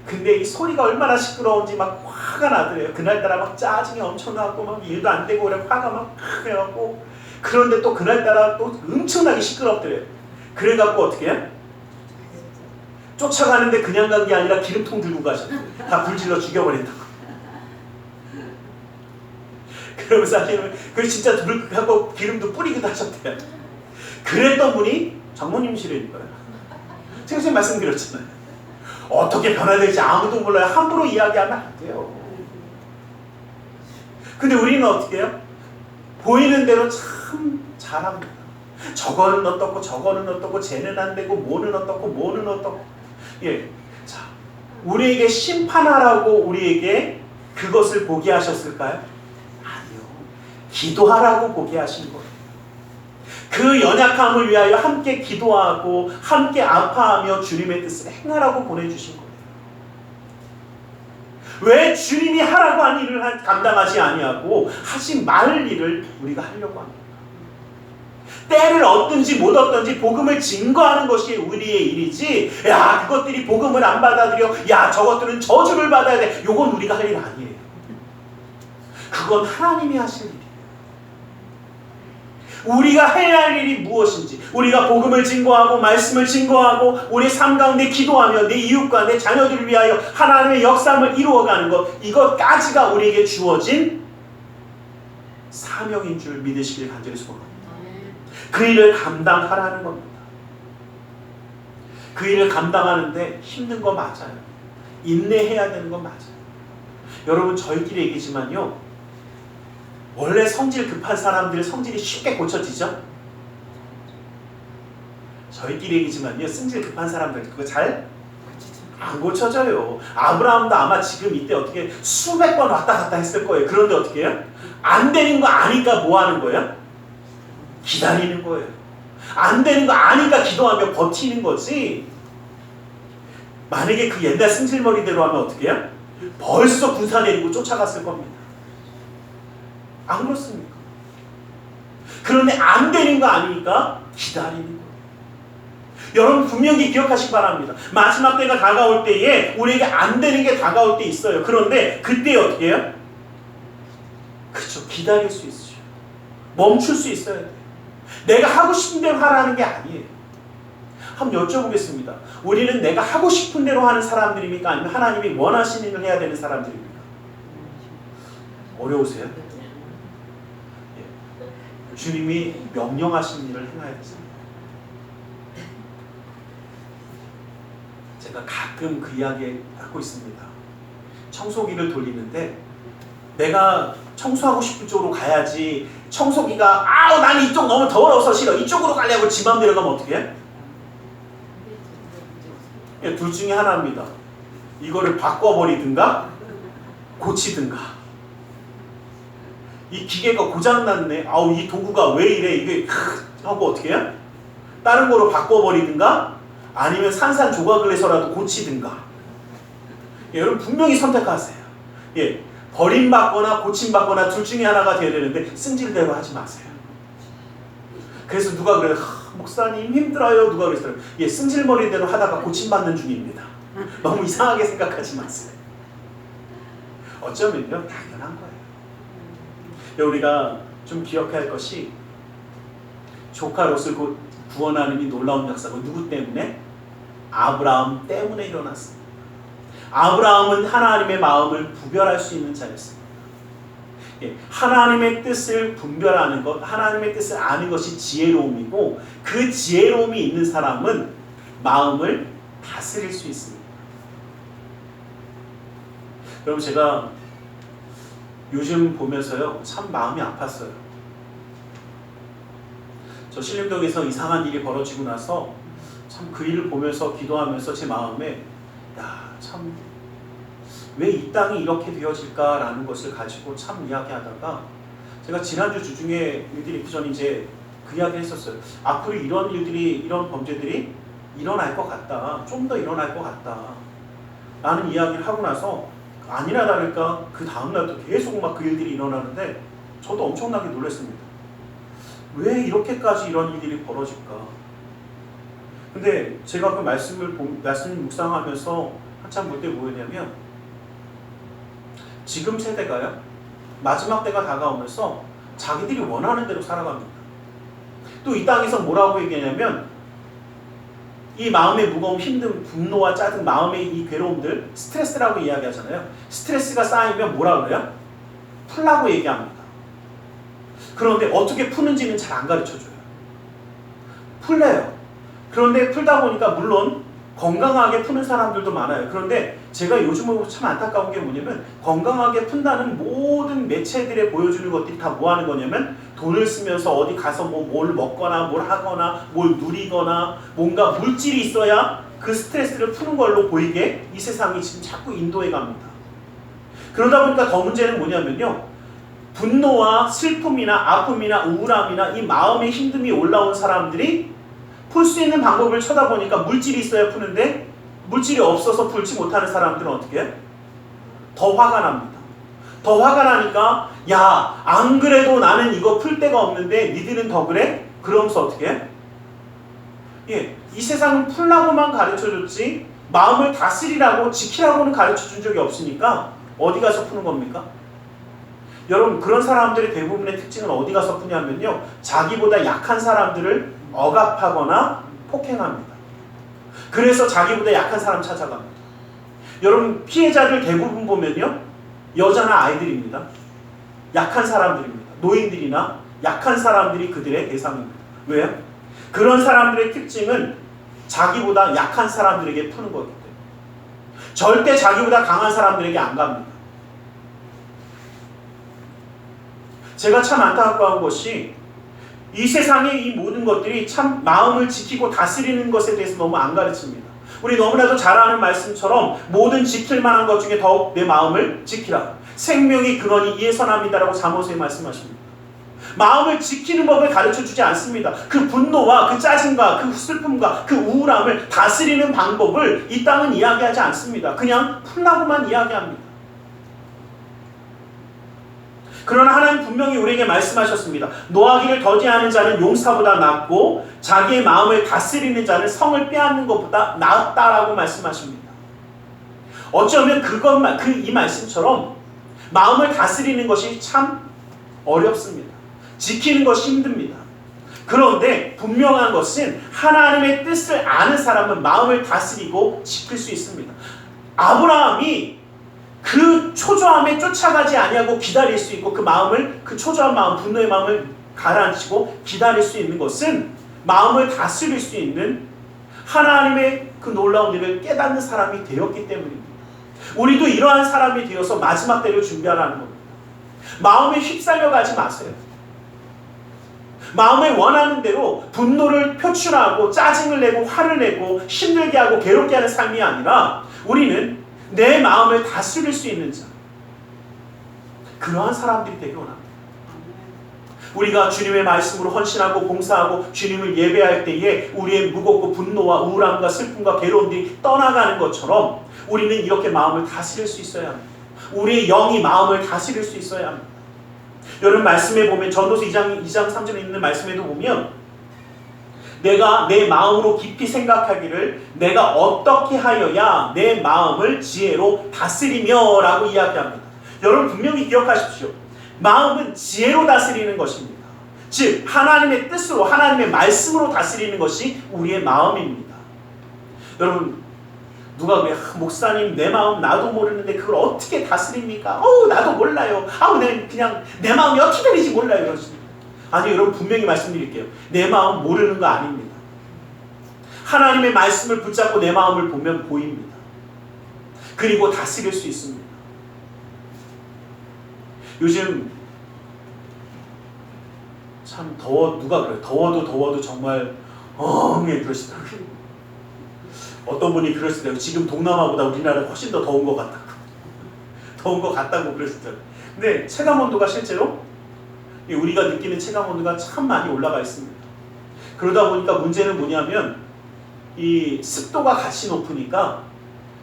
근데 이 소리가 얼마나 시끄러운지 막 화가 나더래요. 그날따라 막 짜증이 엄청나고 막 일도 안 되고 그래 화가 막 해갖고 그런데 또 그날따라 또 엄청나게 시끄럽더래요. 그래갖고 어떻게 해요? 쫓아가는데 그냥 간 게 아니라 기름통 들고 가셨대요. 다 불질러 죽여버린다고. 그러면서 하시면 그 진짜 불 갖고 기름도 뿌리기도 하셨대요. 그랬던 분이 장모님이시라니까요. 제가 지금 말씀드렸잖아요. 어떻게 변화될지 아무도 몰라요. 함부로 이야기하면 안 돼요. 근데 우리는 어떻게 해요? 보이는 대로 참 잘합니다. 저거는 어떻고 저거는 어떻고 쟤는 안 되고 뭐는 어떻고 뭐는 어떻고. 예, 자 우리에게 심판하라고 우리에게 그것을 보게 하셨을까요? 아니요. 기도하라고 보게 하신 거예요. 그 연약함을 위하여 함께 기도하고 함께 아파하며 주님의 뜻을 행하라고 보내주신 거예요. 왜 주님이 하라고 한 일을 감당하지 아니하고 하지 말 일을 우리가 하려고 합니다. 때를 얻든지 못 얻든지 복음을 증거하는 것이 우리의 일이지 야 그것들이 복음을 안 받아들여 야 저것들은 저주를 받아야 돼 요건 우리가 할 일 아니에요. 그건 하나님이 하실 일이에요. 우리가 해야 할 일이 무엇인지 우리가 복음을 증거하고 말씀을 증거하고 우리 삶 가운데 기도하며 내 이웃과 내 자녀들을 위하여 하나님의 역사를 이루어가는 것 이것까지가 우리에게 주어진 사명인 줄 믿으시길 간절히 소원합니다. 그 일을 감당하라는 겁니다. 그 일을 감당하는데 힘든 거 맞아요. 인내해야 되는 건 맞아요. 여러분 저희끼리 얘기지만요. 원래 성질 급한 사람들의 성질이 쉽게 고쳐지죠? 저희끼리 얘기지만요. 성질 급한 사람들 그거 잘 안 고쳐져요. 아브라함도 아마 지금 이때 어떻게 수백 번 왔다 갔다 했을 거예요. 그런데 어떻게 해요? 안 되는 거 아니까 뭐 하는 거예요? 기다리는 거예요. 안 되는 거 아니까 기도하며 버티는 거지. 만약에 그 옛날 승질머리대로 하면 어떻게 해요? 벌써 군사 내리고 쫓아갔을 겁니다. 안 그렇습니까? 그런데 안 되는 거 아니니까 기다리는 거예요. 여러분 분명히 기억하시기 바랍니다. 마지막 때가 다가올 때에 우리에게 안 되는 게 다가올 때 있어요. 그런데 그때 어떻게 해요? 그쵸, 기다릴 수 있어요. 멈출 수 있어야 돼요. 내가 하고 싶은 대로 하라는 게 아니에요. 한번 여쭤보겠습니다. 우리는 내가 하고 싶은 대로 하는 사람들입니까? 아니면 하나님이 원하시는 일을 해야 되는 사람들입니까? 어려우세요? 예. 주님이 명령하신 일을 행해야 됩니다. 제가 가끔 그 이야기 하고 있습니다. 청소기를 돌리는데 내가 청소하고 싶은 쪽으로 가야지, 청소기가 아우 나는 이쪽 너무 더러워서 싫어 이쪽으로 가려고 지 맘대로 가면 어떻게 해? 예, 둘 중에 하나입니다. 이거를 바꿔버리든가 고치든가. 이 기계가 고장났네, 아우 이 도구가 왜 이래, 이게 하고 어떻게 해? 다른 거로 바꿔버리든가 아니면 산산조각을 해서라도 고치든가. 예, 여러분 분명히 선택하세요. 예, 버림받거나 고침받거나 둘 중에 하나가 되어야 되는데 승질대로 하지 마세요. 그래서 누가 그래요? 목사님 힘들어요. 누가 그랬어요? 예, 승질머리대로 하다가 고침받는 중입니다. 너무 이상하게 생각하지 마세요. 어쩌면요 당연한 거예요. 예, 우리가 좀 기억해야 할 것이 조카 롯을 구원하는 이 놀라운 역사가 누구 때문에? 아브라함 때문에 일어났습니다. 아브라함은 하나님의 마음을 분별할 수 있는 자였습니다. 예, 하나님의 뜻을 분별하는 것, 하나님의 뜻을 아는 것이 지혜로움이고 그 지혜로움이 있는 사람은 마음을 다스릴 수 있습니다. 여러분 제가 요즘 보면서요 참 마음이 아팠어요. 저 신림동에서 이상한 일이 벌어지고 나서 참 그 일을 보면서 기도하면서 제 마음에 참 왜 이 땅이 이렇게 되어질까라는 것을 가지고 참 이야기하다가 제가 지난주 주중에 일들이 있기 전에 이제 그 이야기를 했었어요. 앞으로 이런 일들이, 이런 범죄들이 일어날 것 같다. 좀 더 일어날 것 같다. 라는 이야기를 하고 나서 아니나 다를까 그 다음날도 계속 막 그 일들이 일어나는데 저도 엄청나게 놀랐습니다. 왜 이렇게까지 이런 일들이 벌어질까? 근데 제가 그 말씀을 묵상하면서 한참 볼 때 뭐였냐면 지금 세대가요 마지막 때가 다가오면서 자기들이 원하는 대로 살아갑니다. 또 이 땅에서 뭐라고 얘기하냐면 이 마음의 무거움, 힘듦, 분노와 짜증, 마음의 이 괴로움들 스트레스라고 이야기하잖아요. 스트레스가 쌓이면 뭐라고 그래요? 풀라고 얘기합니다. 그런데 어떻게 푸는지는 잘 안 가르쳐줘요. 풀래요. 그런데 풀다 보니까 물론 건강하게 푸는 사람들도 많아요. 그런데 제가 요즘은 참 안타까운 게 뭐냐면 건강하게 푼다는 모든 매체들에 보여주는 것들이 다 뭐 하는 거냐면 돈을 쓰면서 어디 가서 뭘 먹거나 뭘 하거나 뭘 누리거나 뭔가 물질이 있어야 그 스트레스를 푸는 걸로 보이게 이 세상이 지금 자꾸 인도해 갑니다. 그러다 보니까 더 문제는 뭐냐면요, 분노와 슬픔이나 아픔이나 우울함이나 이 마음의 힘듦이 올라온 사람들이 풀 수 있는 방법을 쳐다보니까 물질이 있어야 푸는데 물질이 없어서 풀지 못하는 사람들은 어떻게 해요? 더 화가 납니다. 더 화가 나니까 야, 안 그래도 나는 이거 풀 데가 없는데 니들은 더 그래? 그러면서 어떻게 해? 예, 이 세상은 풀라고만 가르쳐줬지 마음을 다스리라고 지키라고는 가르쳐준 적이 없으니까 어디 가서 푸는 겁니까? 여러분 그런 사람들의 대부분의 특징은 어디 가서 푸냐면요, 자기보다 약한 사람들을 억압하거나 폭행합니다. 그래서 자기보다 약한 사람 찾아갑니다. 여러분 피해자들 대부분 보면요 여자나 아이들입니다. 약한 사람들입니다. 노인들이나 약한 사람들이 그들의 대상입니다. 왜요? 그런 사람들의 특징은 자기보다 약한 사람들에게 푸는 거기 때문에 절대 자기보다 강한 사람들에게 안 갑니다. 제가 참 안타까운 것이 이 세상의 이 모든 것들이 참 마음을 지키고 다스리는 것에 대해서 너무 안 가르칩니다. 우리 너무나도 잘 아는 말씀처럼 모든 지킬 만한 것 중에 더욱 내 마음을 지키라. 생명의 근원이 이에서 납니다라고 잠언서에 말씀하십니다. 마음을 지키는 법을 가르쳐주지 않습니다. 그 분노와 그 짜증과 그 슬픔과 그 우울함을 다스리는 방법을 이 땅은 이야기하지 않습니다. 그냥 풀라고만 이야기합니다. 그러나 하나님 분명히 우리에게 말씀하셨습니다. 노하기를 더디하는 자는 용사보다 낫고 자기의 마음을 다스리는 자는 성을 빼앗는 것보다 낫다라고 말씀하십니다. 어쩌면 이 말씀처럼 마음을 다스리는 것이 참 어렵습니다. 지키는 것이 힘듭니다. 그런데 분명한 것은 하나님의 뜻을 아는 사람은 마음을 다스리고 지킬 수 있습니다. 아브라함이 그 초조함에 쫓아가지 아니하고 기다릴 수 있고 그 초조한 마음, 분노의 마음을 가라앉히고 기다릴 수 있는 것은 마음을 다스릴 수 있는 하나님의 그 놀라운 일을 깨닫는 사람이 되었기 때문입니다. 우리도 이러한 사람이 되어서 마지막 때를 준비하라는 겁니다. 마음에 휩쓸려 가지 마세요. 마음에 원하는 대로 분노를 표출하고 짜증을 내고 화를 내고 힘들게 하고 괴롭게 하는 삶이 아니라 우리는 내 마음을 다스릴 수 있는 자, 그러한 사람들이 되기 원합니다. 우리가 주님의 말씀으로 헌신하고 봉사하고 주님을 예배할 때에 우리의 무겁고 분노와 우울함과 슬픔과 괴로움들이 떠나가는 것처럼 우리는 이렇게 마음을 다스릴 수 있어야 합니다. 우리의 영이 마음을 다스릴 수 있어야 합니다. 여러분 말씀에 보면 전도서 2장 3절에 있는 말씀에도 보면 내가 내 마음으로 깊이 생각하기를 내가 어떻게 하여야 내 마음을 지혜로 다스리며 라고 이야기합니다. 여러분 분명히 기억하십시오. 마음은 지혜로 다스리는 것입니다. 즉 하나님의 뜻으로 하나님의 말씀으로 다스리는 것이 우리의 마음입니다. 여러분 누가 그래 목사님 내 마음 나도 모르는데 그걸 어떻게 다스립니까? 나도 몰라요. 그냥 내 마음이 어떻게 되는지 몰라요. 이러십니다. 아니 여러분 분명히 말씀드릴게요. 내 마음 모르는 거 아닙니다. 하나님의 말씀을 붙잡고 내 마음을 보면 보입니다. 그리고 다스릴 수 있습니다. 요즘 참 누가 그래요? 더워도 정말 그러시더라고요. 어떤 분이 그러시더라고요. 지금 동남아보다 우리나라가 훨씬 더 더운 것 같다고. 더운 것 같다고 그러시더라고요. 근데 체감온도가 실제로 우리가 느끼는 체감온도가 참 많이 올라가 있습니다. 그러다 보니까 문제는 뭐냐면 이 습도가 같이 높으니까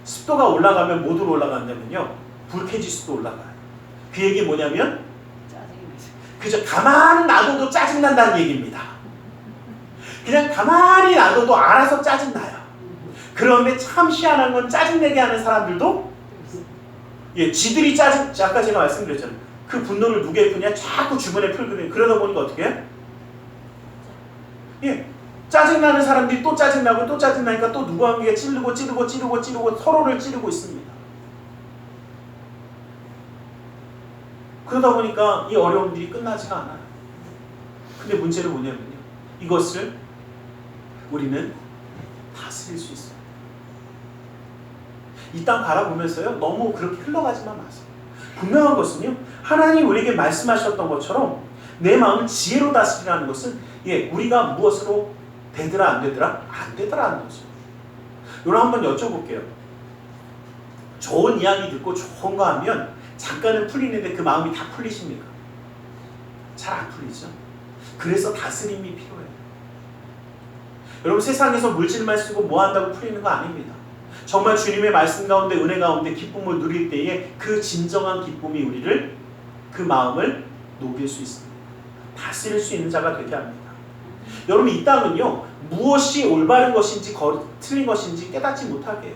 습도가 올라가면 뭐로 올라가냐면요. 불쾌지수도 올라가요. 그 얘기 뭐냐면 그저 가만히 놔둬도 짜증난다는 얘기입니다. 그냥 가만히 놔둬도 알아서 짜증나요. 그런데 참 희한한 건 짜증내게 하는 사람들도 지들이 아까 제가 말씀드렸잖아요. 그 분노를 누구에 푸냐? 자꾸 주변에 풀거든요. 그러다 보니까 어떻게 해? 짜증나는 사람들이 또 짜증나고 또 짜증나니까 또 누구 한 개가 찌르고 서로를 찌르고 있습니다. 그러다 보니까 이 어려움들이 끝나지가 않아요. 근데 문제는 뭐냐면요. 이것을 우리는 다스릴 수 있어요. 이 땅 바라보면서요. 너무 그렇게 흘러가지만 마세요. 분명한 것은요. 하나님 우리에게 말씀하셨던 것처럼 내 마음을 지혜로 다스리라는 것은 우리가 무엇으로 되더라 안 되더라? 안 되더라는 거죠. 여러분 한번 여쭤볼게요. 좋은 이야기 듣고 좋은 거 하면 잠깐은 풀리는데 그 마음이 다 풀리십니까? 잘 안 풀리죠. 그래서 다스림이 필요해요. 여러분 세상에서 물질만 쓰고 뭐 한다고 풀리는 거 아닙니다. 정말 주님의 말씀 가운데 은혜 가운데 기쁨을 누릴 때에 그 진정한 기쁨이 우리를 그 마음을 녹일 수 있습니다. 다스릴 수 있는 자가 되게 합니다. 여러분 이 땅은요. 무엇이 올바른 것인지 틀린 것인지 깨닫지 못하게 해요.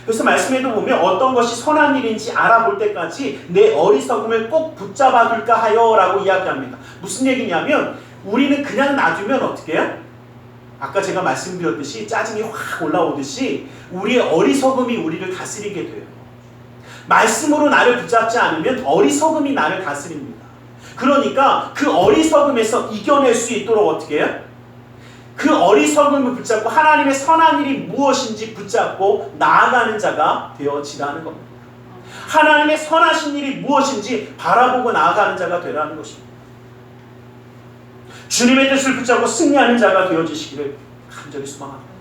그래서 말씀에도 보면 어떤 것이 선한 일인지 알아볼 때까지 내 어리석음을 꼭 붙잡아둘까 하여 라고 이야기합니다. 무슨 얘기냐면 우리는 그냥 놔두면 어떻게 해요? 아까 제가 말씀드렸듯이 짜증이 확 올라오듯이 우리의 어리석음이 우리를 다스리게 돼요. 말씀으로 나를 붙잡지 않으면 어리석음이 나를 다스립니다. 그러니까 그 어리석음에서 이겨낼 수 있도록 어떻게 해요? 그 어리석음을 붙잡고 하나님의 선한 일이 무엇인지 붙잡고 나아가는 자가 되어지라는 겁니다. 하나님의 선하신 일이 무엇인지 바라보고 나아가는 자가 되라는 것입니다. 주님의 뜻을 붙잡고 승리하는 자가 되어지시기를 간절히 소망합니다.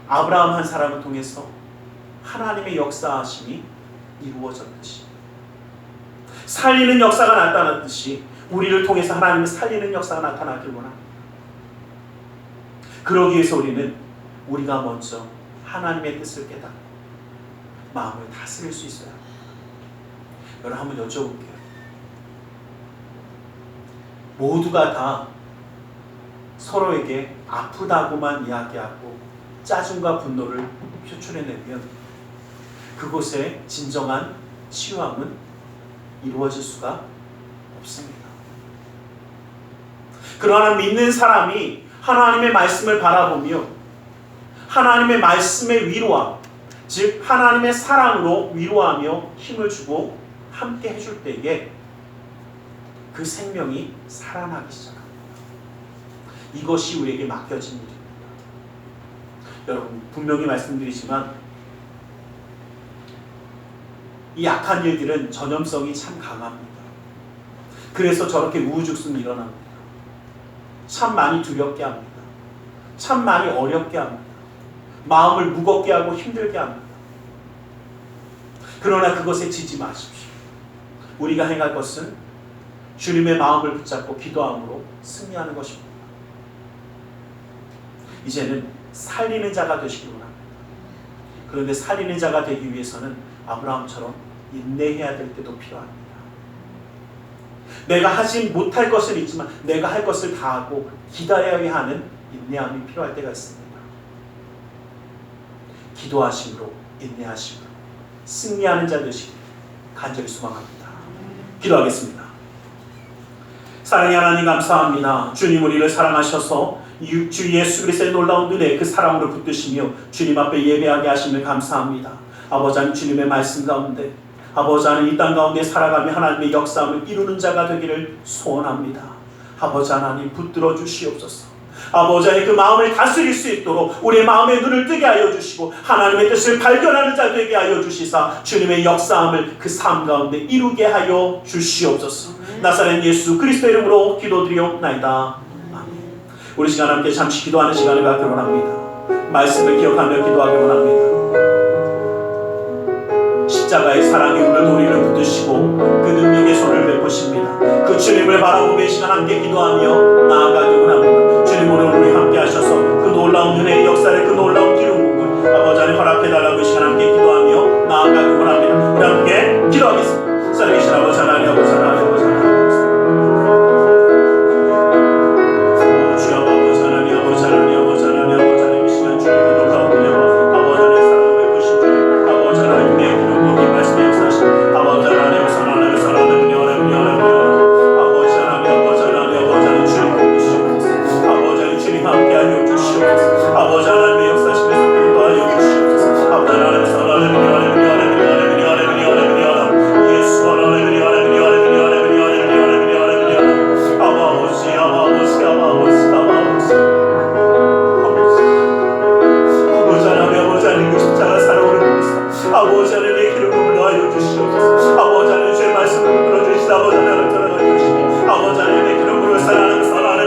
아브라함 한 사람을 통해서 하나님의 역사하심이 이루어졌듯이 살리는 역사가 나타났듯이 우리를 통해서 하나님의 살리는 역사가 나타나길 원합니다. 그러기 위해서 우리는 우리가 먼저 하나님의 뜻을 깨닫고 마음을 다스릴 수 있어야 합니다. 여러분 한번 여쭤볼게요. 모두가 다 서로에게 아프다고만 이야기하고 짜증과 분노를 표출해내면 그곳에 진정한 치유함은 이루어질 수가 없습니다. 그러나 믿는 사람이 하나님의 말씀을 바라보며 하나님의 말씀의 위로함, 즉 하나님의 사랑으로 위로하며 힘을 주고 함께 해줄 때에 그 생명이 살아나기 시작합니다. 이것이 우리에게 맡겨진 일입니다. 여러분 분명히 말씀드리지만 이 악한 일들은 전염성이 참 강합니다. 그래서 저렇게 우후죽순 일어납니다. 참 많이 두렵게 합니다. 참 많이 어렵게 합니다. 마음을 무겁게 하고 힘들게 합니다. 그러나 그것에 지지 마십시오. 우리가 행할 것은 주님의 마음을 붙잡고 기도함으로 승리하는 것입니다. 이제는 살리는 자가 되시기 원합니다. 그런데 살리는 자가 되기 위해서는 아브라함처럼 인내해야 될 때도 필요합니다. 내가 하지 못할 것은 있지만 내가 할 것을 다하고 기다려야 하는 인내함이 필요할 때가 있습니다. 기도하심으로 인내하심으로 승리하는 자 되시길 간절히 소망합니다. 기도하겠습니다. 사랑의 하나님 감사합니다. 주님 우리를 사랑하셔서 주 예수 그리스도의 놀라운 은혜 그 사랑으로 붙드시며 주님 앞에 예배하게 하심을 감사합니다. 아버지 하나님 주님의 말씀 가운데 아버지 하나님 이 땅 가운데 살아가며 하나님의 역사함을 이루는 자가 되기를 소원합니다. 아버지 하나님 붙들어 주시옵소서. 아버지 하나님 그 마음을 다스릴 수 있도록 우리의 마음의 눈을 뜨게 하여 주시고 하나님의 뜻을 발견하는 자 되게 하여 주시사 주님의 역사함을 그 삶 가운데 이루게 하여 주시옵소서. 나사렛 예수 그리스도 이름으로 기도드리옵나이다. 아멘. 우리 시간 함께 잠시 기도하는 시간을 갖기를 원합니다. 말씀을 기억하며 기도하기 원합니다. 십자가의 사랑이 오늘 우리를 붙드시고 그 능력의 손을 베푸십니다. 그 주님을 바라보며 이 시간 함께 기도하며 나아가기 원합니다. 주님 오늘 우리 함께 하셔서 그 놀라운 은혜의 역사를 그 놀라운 기름 부음을 아버지 하나님 허락해달라고 이 시간 함께 기도하며 나아가기 원합니다. 우리 함께 기도하겠습니다. 살아계신 아버지 하나님 아버지 하나님 아버지 하나님 주여 아버지 하나님 아버지 하나님 아버지 하나님 아버지 하나님 이 시간 주님의 놀라운 은혜와 아버지 하나님의 사랑을 베푸신 주님 아버지 하나님 내 기름 부음이 말씀에 역사하신 아버지 하나님 사랑하는 사랑하는 은혜 하나님 아버지 하나님 아버지 하나님 아버지 하나님 주님 주시옵소서. 아버지 하나님 주님 함께하여 주시옵소서. 아버지 하나님의 역사심에서 인도하여 주시옵소서. 아버지 하나님 사랑하는 은혜 하나님 예수 하나님 아버지 하나님의 기름 부음을 더하여 주시옵소서. 아버지 하나님 주의 말씀을 들어주시다 아버지 하나님 따라가여 주시고 아버지 하나님의 기름 부음을 사랑하는 아버지 하나님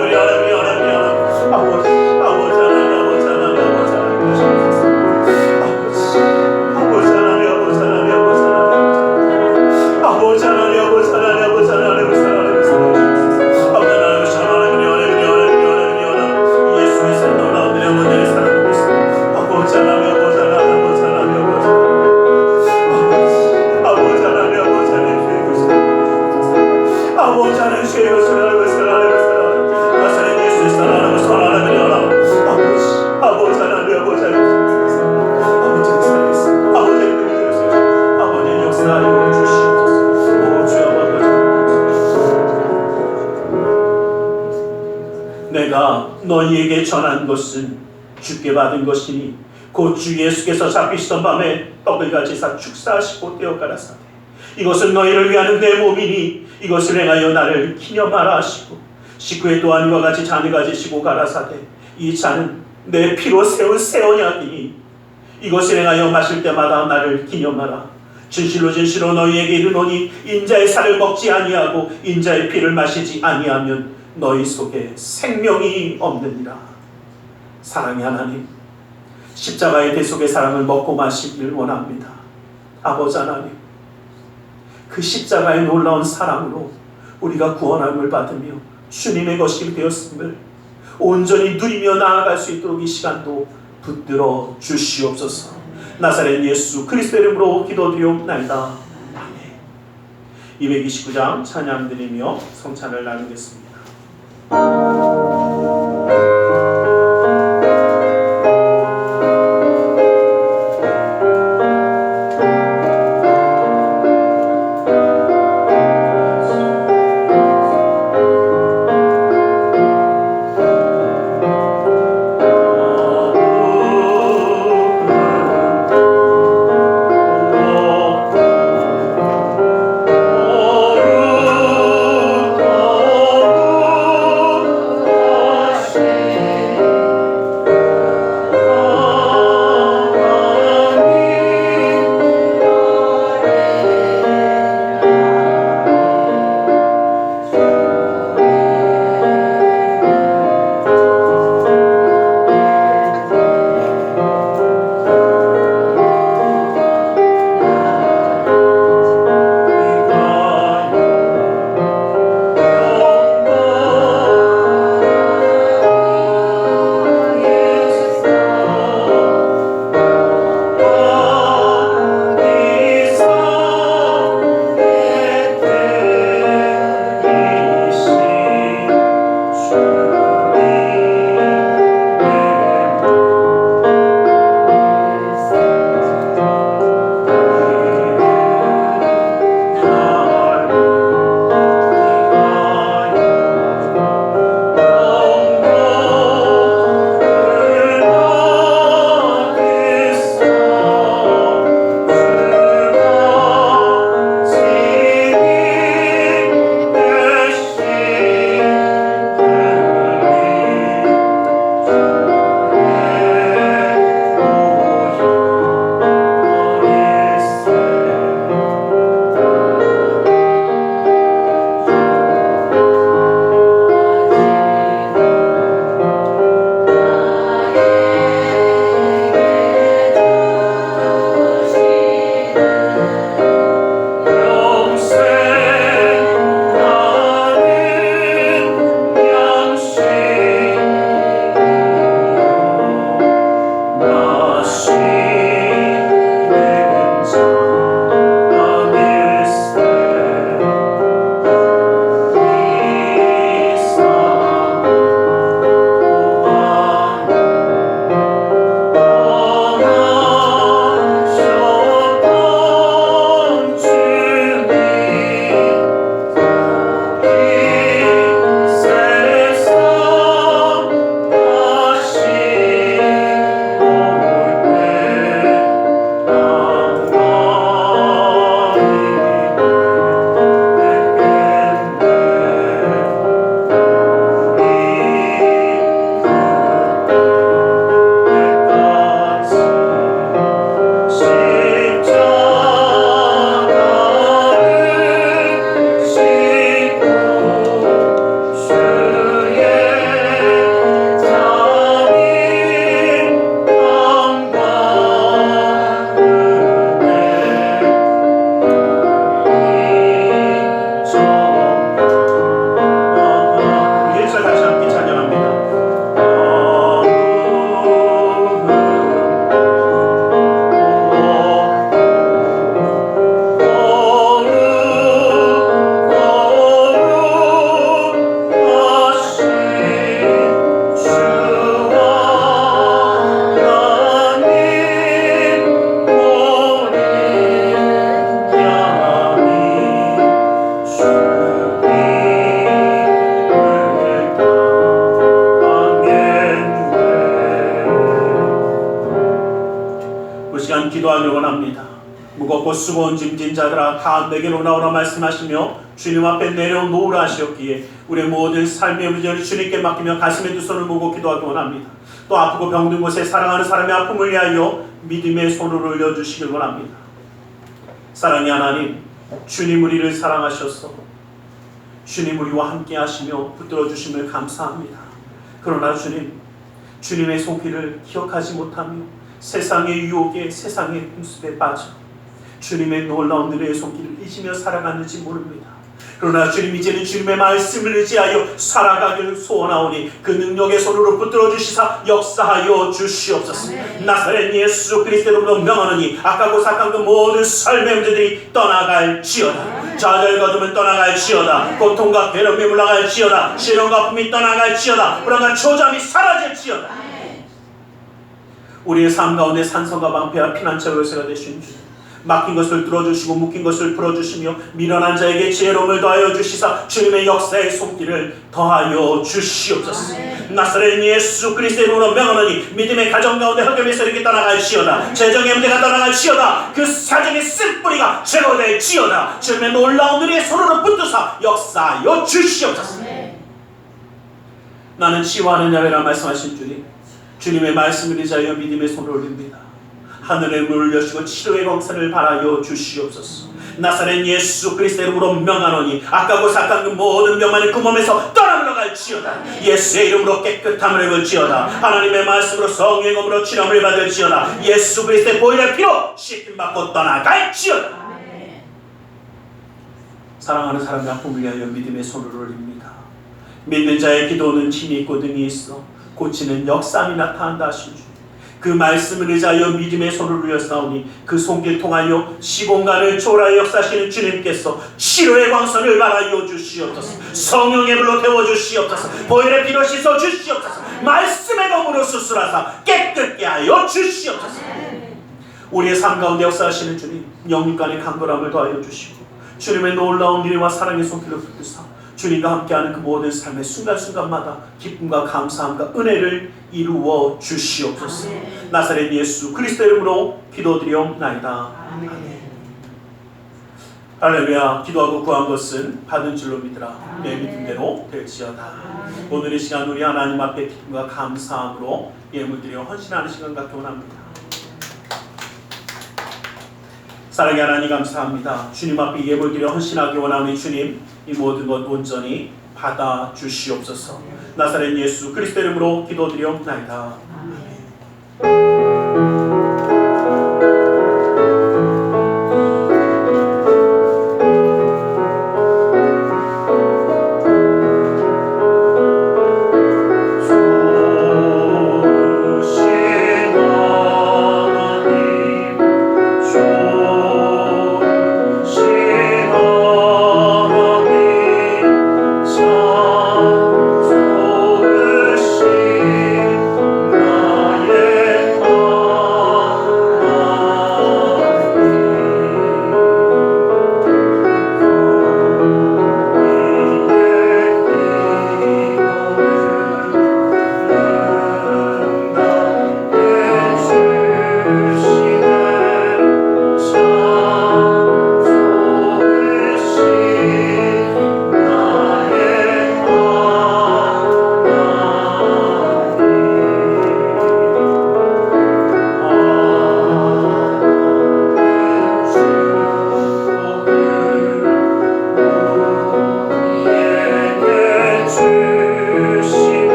아버지 하나님 아버지 하나님 하시옵소서. 아버지 하나님 아버지 하나님 아버지 하나님 아버지 하나님 아버지 하나님 아버지 하나님 사랑하옵소서. 아버지 하나님 예수의 놀라운 은혜 아버지의 사랑을 있습니다. 아버지 하나님 아버지 하나님 아버지 하나님 아버지 하나님 아버지 하나님 주의 것을 알고 사랑하는 나사렛 예수의 사랑하는 사랑하는 아버지 하나님 아버지 아버지 역사하여 주시옵소서. 주여 아버지 내가 너희에게 전한 것은 주께 받은 것이니 곧 주 예수께서 잡히시던 밤에 떡을 가지사 축사하시고 떼어 가라사대 이것은 너희를 위하는 내 몸이니 이것을 행하여 나를 기념하라 하시고 식후에 또한 이와 같이 잔을 가지시고 가라사대 이 잔은 내 피로 세운 새 언약이니 이것을 행하여 마실 때마다 나를 기념하라. 진실로 진실로 너희에게 이르노니 인자의 살을 먹지 아니하고 인자의 피를 마시지 아니하면 너희 속에 생명이 없느니라. 사랑의 하나님 십자가의 대속의 사랑을 먹고 마시길 원합니다. 아버지 하나님 그 십자가의 놀라운 사랑으로 우리가 구원함을 받으며 주님의 것이 되었음을 온전히 누리며 나아갈 수 있도록 이 시간도 붙들어 주시옵소서. 나사렛 예수 그리스도 이름으로 기도드리옵나이다. 아멘. 229장 찬양 드리며 성찬을 나누겠습니다. Oh 기도하려 원합니다. 무겁고 수고한 짐진 자들아 다 내게로 나오라 말씀하시며 주님 앞에 내려놓으라 하시었기에 우리의 모든 삶의 문제를 주님께 맡기며 가슴에 두 손을 모고 기도하기 원합니다. 또 아프고 병든 곳에 사랑하는 사람의 아픔을 위하여 믿음의 손을 올려주시길 원합니다. 사랑의 하나님, 주님 우리를 사랑하셔서 주님 우리와 함께 하시며 붙들어 주심을 감사합니다. 그러나 주님의 손길을 기억하지 못하며 세상의 유혹에 세상의 풍습에 빠져 주님의 놀라운 은혜의 손길을 잊으며 살아갔는지 모릅니다. 그러나 주님, 이제는 주님의 말씀을 의지하여 살아가기를 소원하오니 그 능력의 손으로 붙들어 주시사 역사하여 주시옵소서. 나사렛 예수 그리스도로 명하노니 악하고 사악한 그 모든 삶의 문제들이 떠나갈지어다. 좌절거둠은 떠나갈지어다. 고통과 괴로움이 물러갈지어다. 시련과 아픔이 떠나갈지어다. 불안과 초잠이 사라질지어다. 우리의 삶 가운데 산성과 방패와 피난처 요새가 되신 주, 막힌 것을 뚫어주시고 묶인 것을 풀어주시며 미련한 자에게 지혜로움을 더하여 주시사 주님의 역사의 손길을 더하여 주시옵소서. 나사렛 예수 그리스도의 이름으로 명하노니 믿음의 가정 가운데 흑암의 세력이 떠나갈지어다. 재정의 문제가 떠나갈지어다. 그 사정의 쓴뿌리가 제거될지어다. 주님의 놀라운 은혜의 손으로 붙드사 역사하여 주시옵소서. 나는 치유하는 자매라 말씀하신 주님의 말씀을 의지하여 믿음의 손을 올립니다. 하늘의 문을 여시고 치료의 광선을 발하여 주시옵소서. 나사렛 예수 그리스도의 이름으로 명하노니 악하고 사악한 그 모든 병만이 그 몸에서 떠나물러갈지어다. 예수의 이름으로 깨끗함을 입을지어다. 하나님의 말씀으로 성령의 검으로 치료함을 받을지어다. 예수 그리스도의 보혈의 피로 씻김받고 떠나갈지어다. 사랑하는 사람의 아픔을 위하여 믿음의 손을 올립니다. 믿는 자의 기도는 힘이 있고 등이 있어 고치는 역사함이 나타난다 하신 주, 그 말씀을 의지하여 믿음의 손을 올렸사오니 그 손길 통하여 시공간을 초월하여 역사하시는 주님께서 치료의 광선을 발하여 주시옵소서. 성령의 불로 태워주시옵소서. 보혈의 피로 씻어 주시옵소서. 말씀의 검으로 수술하사 깨끗게 하여 주시옵소서. 우리의 삶 가운데 역사하시는 주님, 영육간의 강건함을 더하여 주시고 주님의 놀라운 일과 사랑의 손길로 붙드사 주님과 함께하는 그 모든 삶의 순간순간마다 기쁨과 감사함과 은혜를 이루어 주시옵소서. 나사렛 예수 그리스도의 이름으로 기도드리옵나이다. 아멘. 할렐루야. 기도하고 구한 것은 받은 줄로 믿으라. 내 믿음대로 될지어다. 오늘 이 시간 우리 하나님 앞에 기쁨과 감사함으로 예물드려 헌신하는 시간 갖기 원합니다. 사랑의 하나님 감사합니다. 주님 앞에 예물드려 헌신하기 원하는 주님, 이 모든 것 온전히 받아 주시옵소서. 나사렛 예수 그리스도 이름으로 기도드리옵나이다. 주시나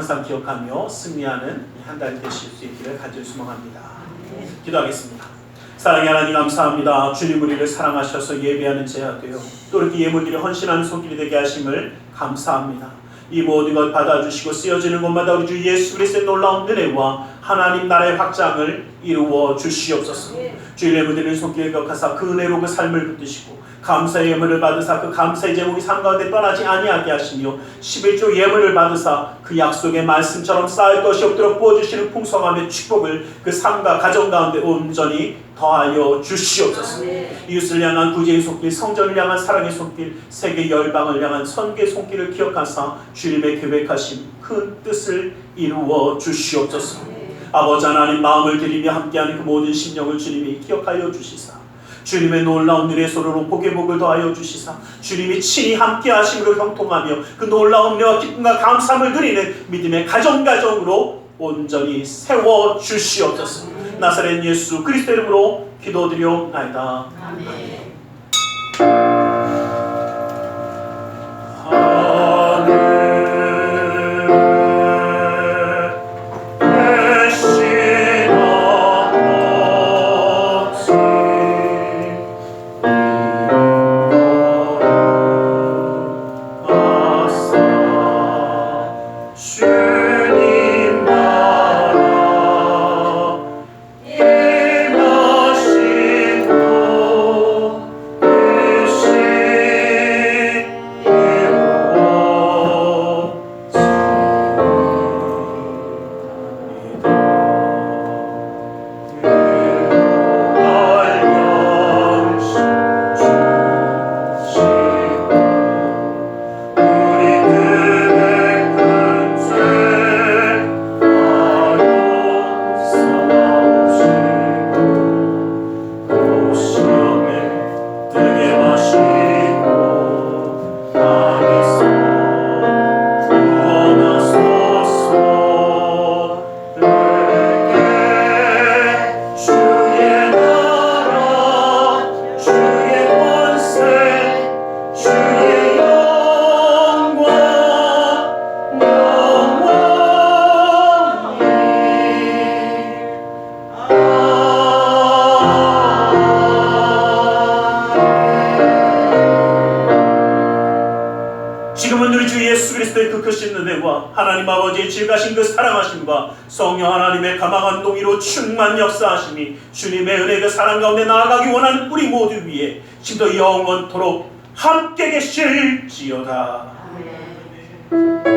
항상 기억하며 승리하는 한 달 되실 수 있기를 간절히 소망합니다. 기도하겠습니다. 사랑의 하나님 감사합니다. 주님 우리를 사랑하셔서 예배하는 제가 되어 또 이렇게 예물들이 헌신하는 손길이 되게 하심을 감사합니다. 이 모든 것 받아주시고 쓰여지는 곳마다 우리 주 예수 그리스도의 놀라운 은혜와 하나님 나라의 확장을 이루어 주시옵소서. 주의 예물드리는 손길을 기억하사 그 은혜로 그 삶을 붙드시고 감사의 예물을 받으사 그 감사의 제목이 삶 가운데 떠나지 아니하게 하시며 11조 예물을 받으사 그 약속의 말씀처럼 쌓을 것이 없도록 부어주시는 풍성함의 축복을 그 삶과 가정 가운데 온전히 더하여 주시옵소서. 이웃을 향한 구제의 손길, 성전을 향한 사랑의 손길, 세계 열방을 향한 선교의 손길을 기억하사 주님의 계획하신 큰 뜻을 이루어 주시옵소서. 아버지 하나님 마음을 드리며 함께하는 그 모든 심령을 주님이 기억하여 주시사 주님의 놀라운 은혜의 손으로 복의 복을 더하여 주시사 주님이 친히 함께 하심으로 형통하며 그 놀라운 은혜와 기쁨과 감사함을 누리는 믿음의 가정으로 온전히 세워 주시옵소서. 나사렛 예수 그리스도 이름으로 기도드리옵나이다. 아멘. 하나님 아버지의 질가신 그 사랑하심과 성령 하나님의 감화한 동의로 충만 역사하심이 주님의 은혜 그 사랑 가운데 나아가기 원하는 우리 모두 위에 지금도 영원토록 함께 계실지어다. 아멘.